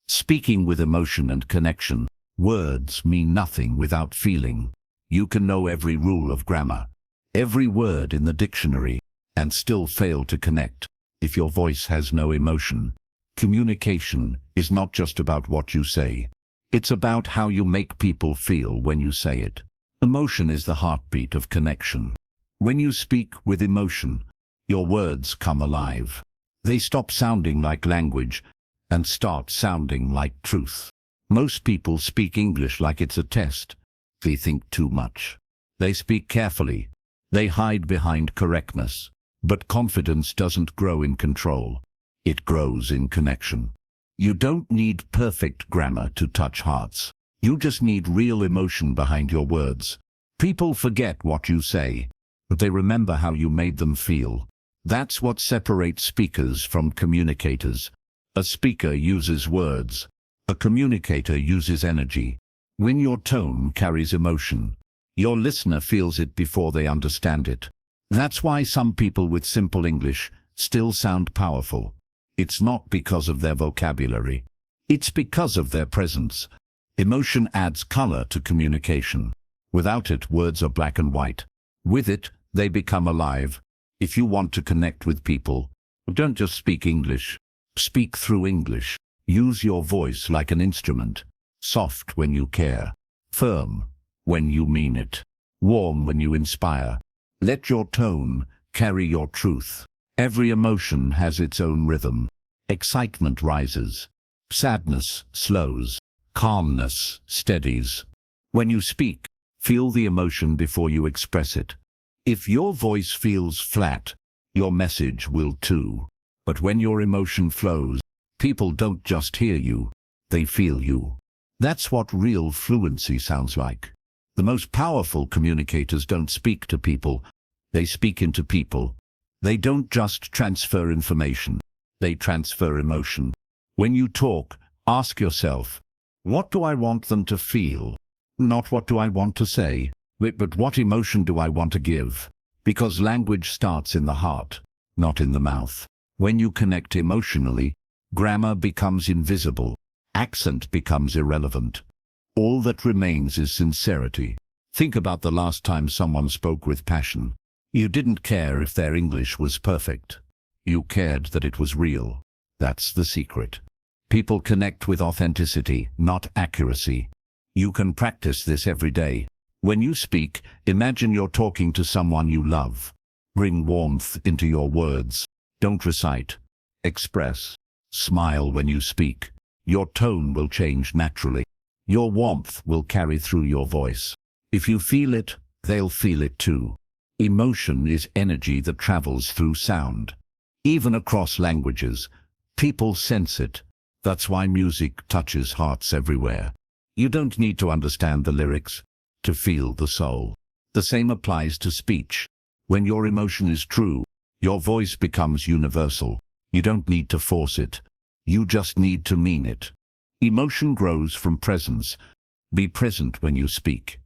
Speaking with emotion and connection. Words mean nothing without feeling. You can know every rule of grammar, every word in the dictionary, and still fail to connect if your voice has no emotion. Communication is not just about what you say. It's about how you make people feel when you say it. Emotion is the heartbeat of connection. When you speak with emotion, your words come alive. They stop sounding like language and start sounding like truth. Most people speak English like it's a test. They think too much. They speak carefully. They hide behind correctness. But confidence doesn't grow in control. It grows in connection. You don't need perfect grammar to touch hearts. You just need real emotion behind your words. People forget what you say, but they remember how you made them feel. That's what separates speakers from communicators. A speaker uses words. A communicator uses energy. When your tone carries emotion, your listener feels it before they understand it. That's why some people with simple English still sound powerful. It's not because of their vocabulary. It's because of their presence. Emotion adds color to communication. Without it, words are black and white. With it, they become alive. If you want to connect with people, don't just speak English. Speak through English. Use your voice like an instrument. Soft when you care. Firm when you mean it. Warm when you inspire. Let your tone carry your truth. Every emotion has its own rhythm. Excitement rises. Sadness slows. Calmness steadies. When you speak, feel the emotion before you express it. If your voice feels flat, your message will too. But when your emotion flows, people don't just hear you, they feel you. That's what real fluency sounds like. The most powerful communicators don't speak to people, they speak into people. They don't just transfer information, they transfer emotion. When you talk, ask yourself, what do I want them to feel? Not what do I want to say, but what emotion do I want to give? Because language starts in the heart, not in the mouth. When you connect emotionally, grammar becomes invisible, accent becomes irrelevant. All that remains is sincerity. Think about the last time someone spoke with passion. You didn't care if their English was perfect. You cared that it was real. That's the secret. People connect with authenticity, not accuracy. You can practice this every day. When you speak, imagine you're talking to someone you love. Bring warmth into your words. Don't recite. Express. Smile when you speak. Your tone will change naturally. Your warmth will carry through your voice. If you feel it, they'll feel it too. Emotion is energy that travels through sound. Even across languages, people sense it. That's why music touches hearts everywhere. You don't need to understand the lyrics to feel the soul. The same applies to speech. When your emotion is true, your voice becomes universal. You don't need to force it. You just need to mean it. Emotion grows from presence. Be present when you speak.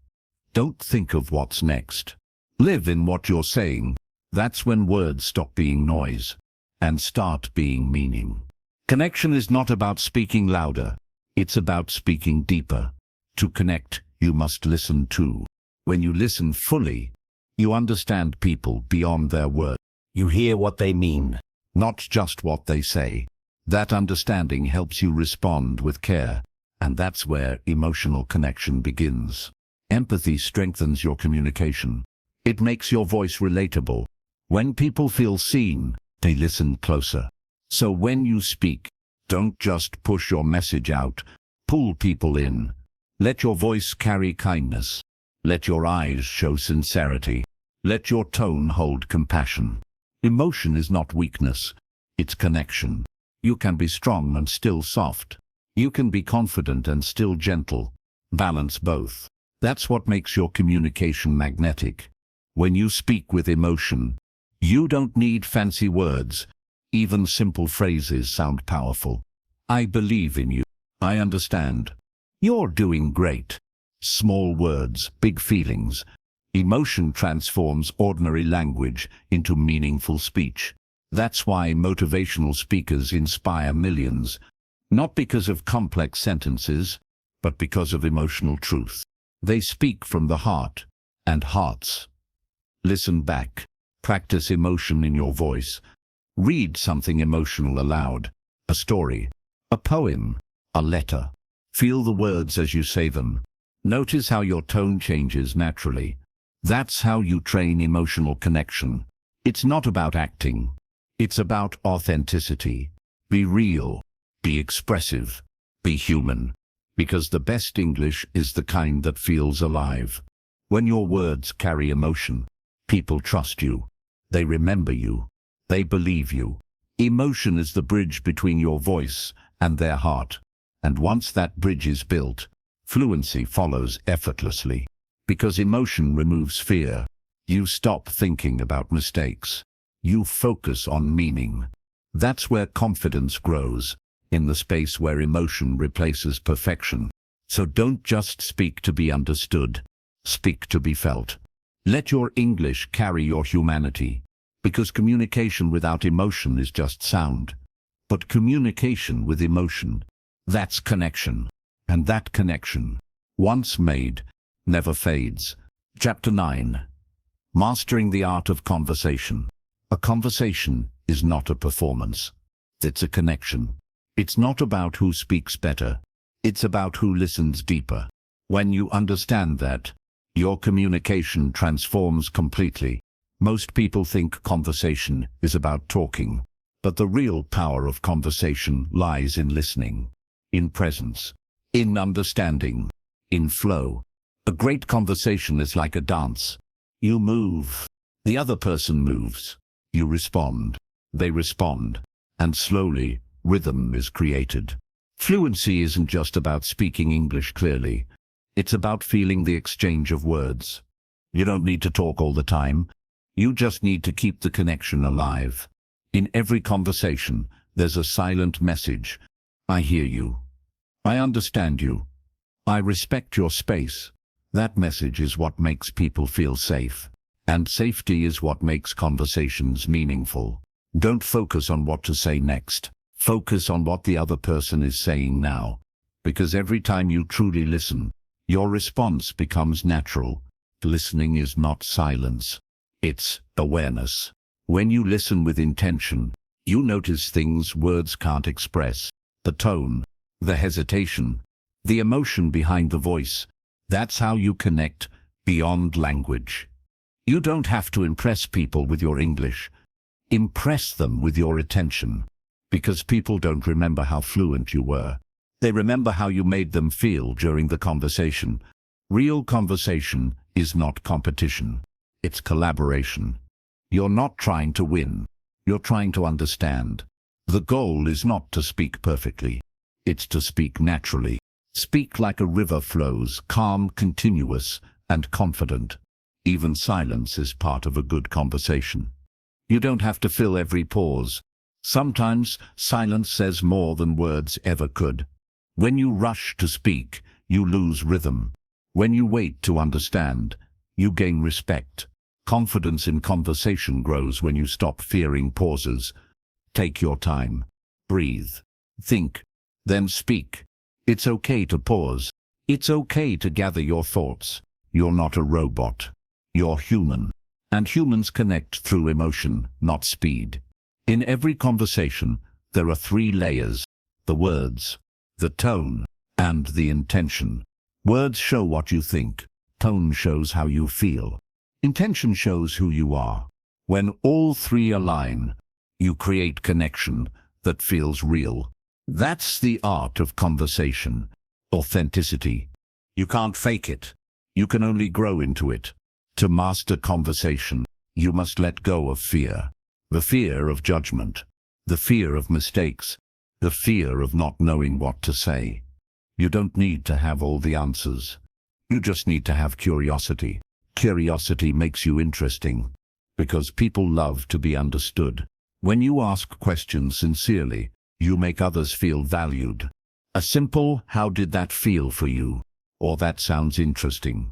Don't think of what's next. Live in what you're saying. That's when words stop being noise and start being meaning. Connection is not about speaking louder. It's about speaking deeper. To connect, you must listen too. When you listen fully, you understand people beyond their words. You hear what they mean. Not just what they say. That understanding helps you respond with care, and that's where emotional connection begins. Empathy strengthens your communication. It makes your voice relatable. When people feel seen, they listen closer. So when you speak, don't just push your message out, pull people in. Let your voice carry kindness. Let your eyes show sincerity. Let your tone hold compassion. Emotion is not weakness, it's connection. You can be strong and still soft. You can be confident and still gentle. Balance both. That's what makes your communication magnetic. When you speak with emotion, you don't need fancy words. Even simple phrases sound powerful. I believe in you. I understand. You're doing great. Small words, big feelings. Emotion transforms ordinary language into meaningful speech. That's why motivational speakers inspire millions. Not because of complex sentences, but because of emotional truth. They speak from the heart and hearts. Listen back. Practice emotion in your voice. Read something emotional aloud. A story, a poem, a letter. Feel the words as you say them. Notice how your tone changes naturally. That's how you train emotional connection. It's not about acting. It's about authenticity. Be real. Be expressive. Be human. Because the best English is the kind that feels alive. When your words carry emotion, people trust you. They remember you. They believe you. Emotion is the bridge between your voice and their heart. And once that bridge is built, fluency follows effortlessly. Because emotion removes fear. You stop thinking about mistakes. You focus on meaning. That's where confidence grows, in the space where emotion replaces perfection. So don't just speak to be understood. Speak to be felt. Let your English carry your humanity. Because communication without emotion is just sound. But communication with emotion, that's connection. And that connection, once made, never fades. Chapter 9. Mastering the Art of Conversation. A conversation is not a performance. It's a connection. It's not about who speaks better. It's about who listens deeper. When you understand that, your communication transforms completely. Most people think conversation is about talking, but the real power of conversation lies in listening, in presence, in understanding, in flow. A great conversation is like a dance. You move, the other person moves, you respond, they respond, and slowly, rhythm is created. Fluency isn't just about speaking English clearly. It's about feeling the exchange of words. You don't need to talk all the time. You just need to keep the connection alive. In every conversation, there's a silent message. I hear you. I understand you. I respect your space. That message is what makes people feel safe. And safety is what makes conversations meaningful. Don't focus on what to say next. Focus on what the other person is saying now. Because every time you truly listen, your response becomes natural. Listening is not silence. It's awareness. When you listen with intention, you notice things words can't express. The tone, the hesitation, the emotion behind the voice. That's how you connect beyond language. You don't have to impress people with your English. Impress them with your attention. Because people don't remember how fluent you were. They remember how you made them feel during the conversation. Real conversation is not competition. It's collaboration. You're not trying to win. You're trying to understand. The goal is not to speak perfectly. It's to speak naturally. Speak like a river flows, calm, continuous, and confident. Even silence is part of a good conversation. You don't have to fill every pause. Sometimes silence says more than words ever could. When you rush to speak, you lose rhythm. When you wait to understand, you gain respect. Confidence in conversation grows when you stop fearing pauses. Take your time. Breathe. Think. Then speak. It's okay to pause. It's okay to gather your thoughts. You're not a robot. You're human. And humans connect through emotion, not speed. In every conversation, there are 3 layers: the words, the tone, and the intention. Words show what you think. Tone shows how you feel. Intention shows who you are. When all 3 align, you create connection that feels real. That's the art of conversation. Authenticity. You can't fake it. You can only grow into it. To master conversation, you must let go of fear. The fear of judgment, the fear of mistakes, the fear of not knowing what to say. You don't need to have all the answers. You just need to have curiosity. Curiosity makes you interesting, because people love to be understood. When you ask questions sincerely, you make others feel valued. A simple "How did that feel for you?" or "That sounds interesting.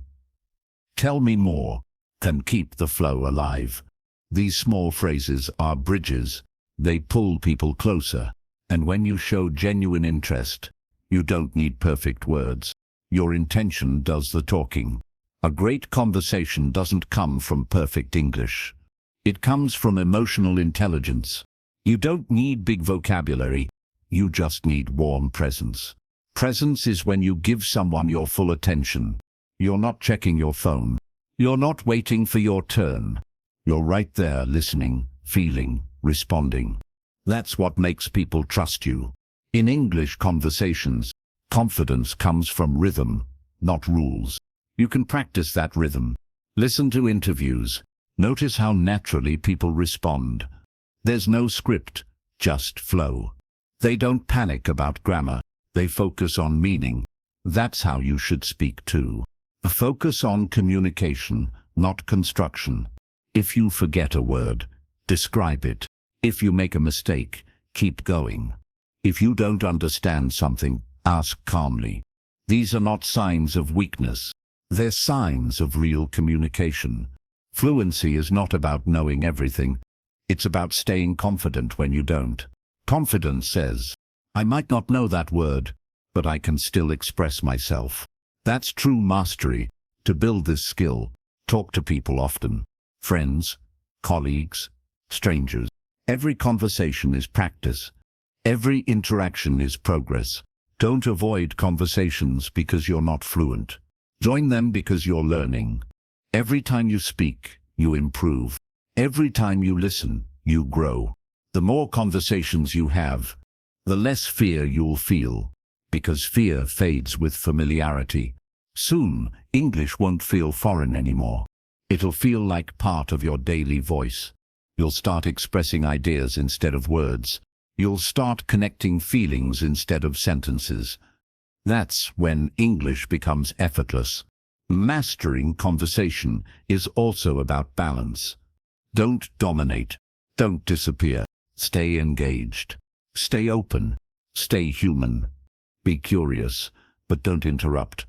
Tell me more," can keep the flow alive. These small phrases are bridges. They pull people closer. And when you show genuine interest, you don't need perfect words. Your intention does the talking. A great conversation doesn't come from perfect English. It comes from emotional intelligence. You don't need big vocabulary. You just need warm presence. Presence is when you give someone your full attention. You're not checking your phone. You're not waiting for your turn. You're right there listening, feeling, responding. That's what makes people trust you. In English conversations, confidence comes from rhythm, not rules. You can practice that rhythm. Listen to interviews. Notice how naturally people respond. There's no script, just flow. They don't panic about grammar. They focus on meaning. That's how you should speak too. Focus on communication, not construction. If you forget a word, describe it. If you make a mistake, keep going. If you don't understand something, ask calmly. These are not signs of weakness. They're signs of real communication. Fluency is not about knowing everything. It's about staying confident when you don't. Confidence says, I might not know that word, but I can still express myself. That's true mastery. To build this skill, talk to people often. Friends, colleagues, strangers. Every conversation is practice. Every interaction is progress. Don't avoid conversations because you're not fluent. Join them because you're learning. Every time you speak, you improve. Every time you listen, you grow. The more conversations you have, the less fear you'll feel, because fear fades with familiarity. Soon, English won't feel foreign anymore. It'll feel like part of your daily voice. You'll start expressing ideas instead of words. You'll start connecting feelings instead of sentences. That's when English becomes effortless. Mastering conversation is also about balance. Don't dominate. Don't disappear. Stay engaged. Stay open. Stay human. Be curious, but don't interrupt.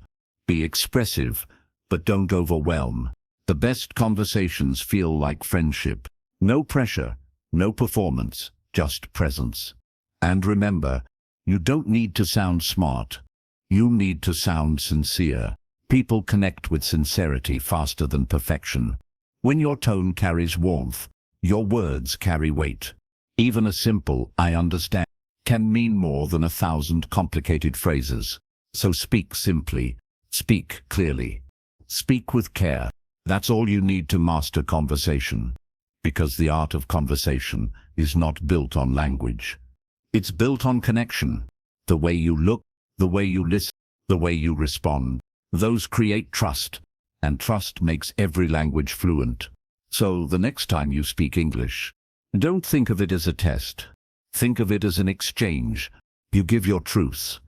Be expressive, but don't overwhelm. The best conversations feel like friendship. No pressure, no performance, just presence. And remember, you don't need to sound smart. You need to sound sincere. People connect with sincerity faster than perfection. When your tone carries warmth, your words carry weight. Even a simple "I understand" can mean more than 1,000 complicated phrases. So speak simply, speak clearly, speak with care. That's all you need to master conversation. Because the art of conversation is not built on language. It's built on connection. The way you look, the way you listen, the way you respond. Those create trust, and trust makes every language fluent. So the next time you speak English, don't think of it as a test. Think of it as an exchange. You give your truths,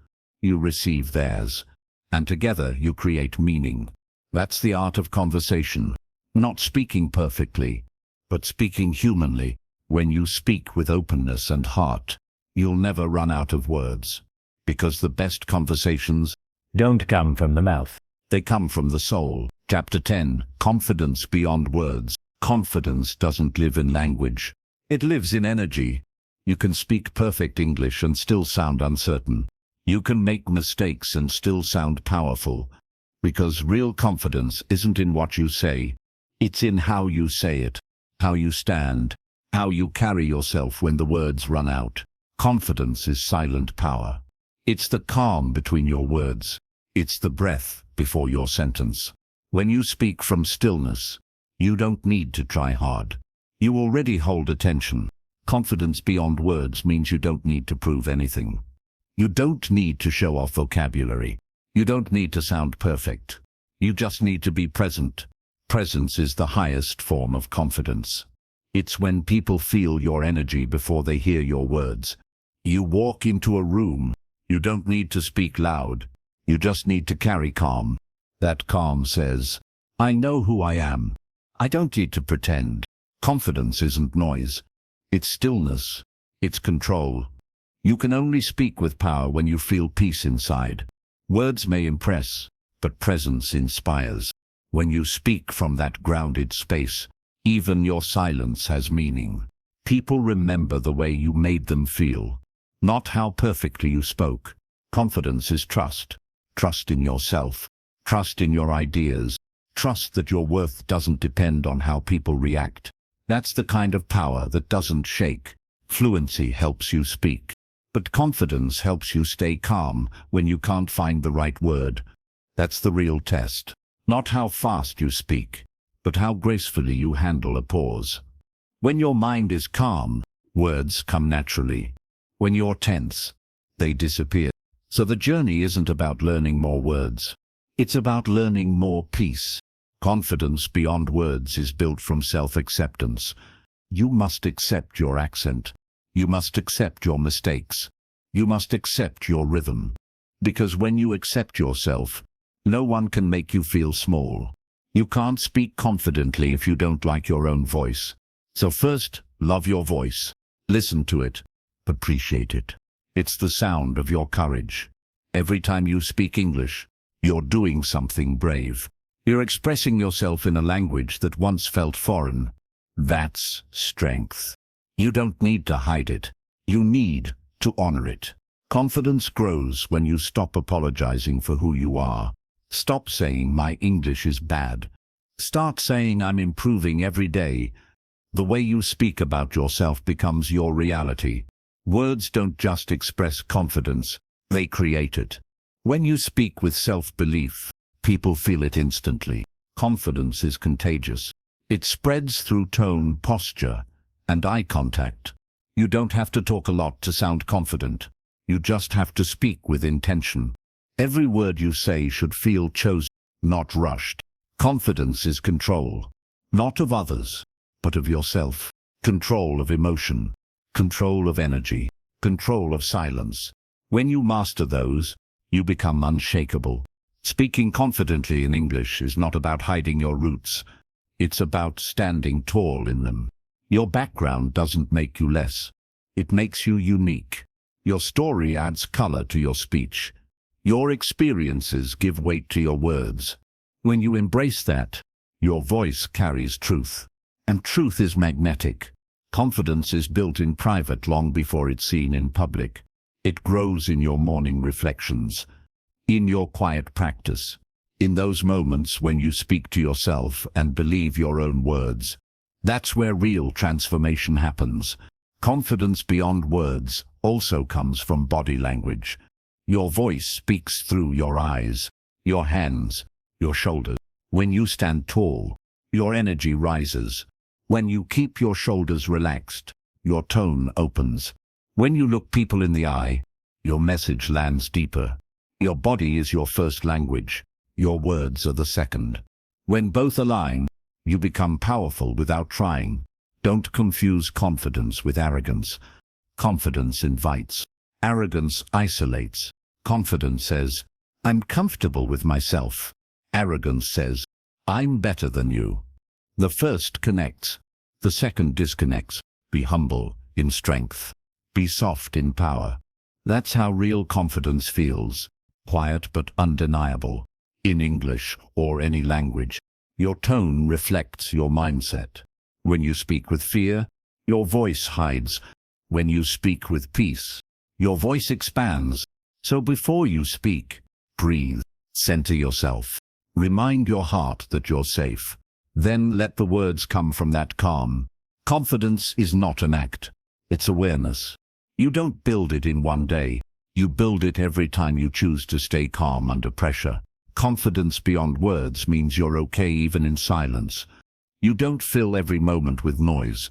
you receive theirs, and together you create meaning. That's the art of conversation. Not speaking perfectly, but speaking humanly. When you speak with openness and heart, you'll never run out of words. Because the best conversations Don't come from the mouth. they come from the soul. Chapter 10, Confidence Beyond Words. Confidence doesn't live in language. It lives in energy. You can speak perfect English and still sound uncertain. You can make mistakes and still sound powerful. Because real confidence isn't in what you say. It's in how you say it, how you stand, how you carry yourself when the words run out. Confidence is silent power. It's the calm between your words. It's the breath before your sentence. When you speak from stillness, you don't need to try hard. You already hold attention. Confidence beyond words means you don't need to prove anything. You don't need to show off vocabulary. You don't need to sound perfect. You just need to be present. Presence is the highest form of confidence. It's when people feel your energy before they hear your words. You walk into a room. You don't need to speak loud. You just need to carry calm. That calm says, "I know who I am. I don't need to pretend." Confidence isn't noise. It's stillness. It's control. You can only speak with power when you feel peace inside. Words may impress, but presence inspires. When you speak from that grounded space, even your silence has meaning. People remember the way you made them feel, not how perfectly you spoke. Confidence is trust. Trust in yourself. Trust in your ideas. Trust that your worth doesn't depend on how people react. That's the kind of power that doesn't shake. Fluency helps you speak, but confidence helps you stay calm when you can't find the right word. That's the real test. Not how fast you speak, but how gracefully you handle a pause. When your mind is calm, words come naturally. When you're tense, they disappear. So the journey isn't about learning more words. It's about learning more peace. Confidence beyond words is built from self-acceptance. You must accept your accent. You must accept your mistakes. You must accept your rhythm. Because when you accept yourself, no one can make you feel small. You can't speak confidently if you don't like your own voice. So first, love your voice. Listen to it. Appreciate it. It's the sound of your courage. Every time you speak English, you're doing something brave. You're expressing yourself in a language that once felt foreign. That's strength. You don't need to hide it. You need to honor it. Confidence grows when you stop apologizing for who you are. Stop saying, "My English is bad." Start saying, "I'm improving every day." The way you speak about yourself becomes your reality. Words don't just express confidence, they create it. When you speak with self-belief, people feel it instantly. Confidence is contagious. It spreads through tone, posture, and eye contact. You don't have to talk a lot to sound confident. You just have to speak with intention. Every word you say should feel chosen, not rushed. Confidence is control, not of others, but of yourself. Control of emotion, control of energy, control of silence. When you master those, you become unshakable. Speaking confidently in English is not about hiding your roots. It's about standing tall in them. Your background doesn't make you less. It makes you unique. Your story adds color to your speech. Your experiences give weight to your words. When you embrace that, your voice carries truth. And truth is magnetic. Confidence is built in private long before it's seen in public. It grows in your morning reflections, in your quiet practice, in those moments when you speak to yourself and believe your own words. That's where real transformation happens. Confidence beyond words also comes from body language. Your voice speaks through your eyes, your hands, your shoulders. When you stand tall, your energy rises. When you keep your shoulders relaxed, your tone opens. When you look people in the eye, your message lands deeper. Your body is your first language. Your words are the second. When both align, you become powerful without trying. Don't confuse confidence with arrogance. Confidence invites. Arrogance isolates. Confidence says, I'm comfortable with myself. Arrogance says, I'm better than you. The first connects. The second disconnects. Be humble in strength. Be soft in power. That's how real confidence feels. Quiet but undeniable. In English or any language, your tone reflects your mindset. When you speak with fear, your voice hides. When you speak with peace, your voice expands. So before you speak, breathe. Center yourself. Remind your heart that you're safe. Then let the words come from that calm. Confidence is not an act. It's awareness. You don't build it in one day. You build it every time you choose to stay calm under pressure. Confidence beyond words means you're okay even in silence. You don't fill every moment with noise.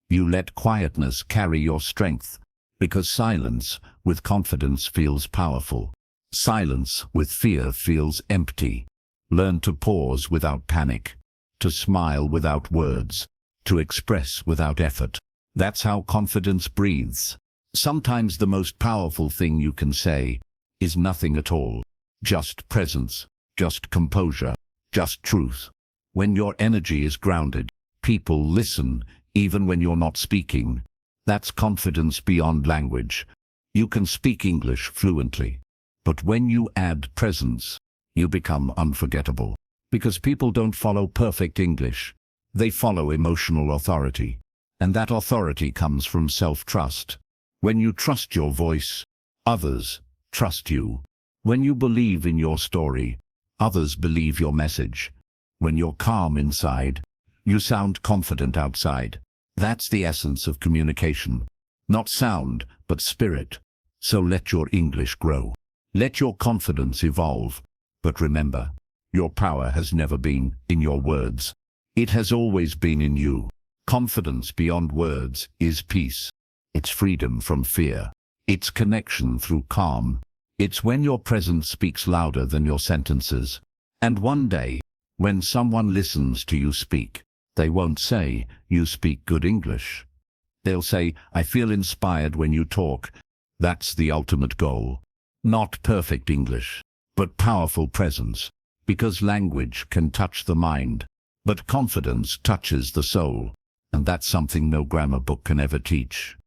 You let quietness carry your strength. Because silence with confidence feels powerful. Silence with fear feels empty. Learn to pause without panic. To smile without words, to express without effort. That's how confidence breathes. Sometimes the most powerful thing you can say is nothing at all. Just presence, just composure, just truth. When your energy is grounded, people listen even when you're not speaking. That's confidence beyond language. You can speak English fluently, but when you add presence, you become unforgettable. Because people don't follow perfect English. They follow emotional authority. And that authority comes from self-trust. When you trust your voice, others trust you. When you believe in your story, others believe your message. When you're calm inside, you sound confident outside. That's the essence of communication. Not sound, but spirit. So let your English grow. Let your confidence evolve. But remember, your power has never been in your words. It has always been in you. Confidence beyond words is peace. It's freedom from fear. It's connection through calm. It's when your presence speaks louder than your sentences. And one day, when someone listens to you speak, they won't say, you speak good English. They'll say, I feel inspired when you talk. That's the ultimate goal. Not perfect English, but powerful presence. Because language can touch the mind, but confidence touches the soul. And that's something no grammar book can ever teach.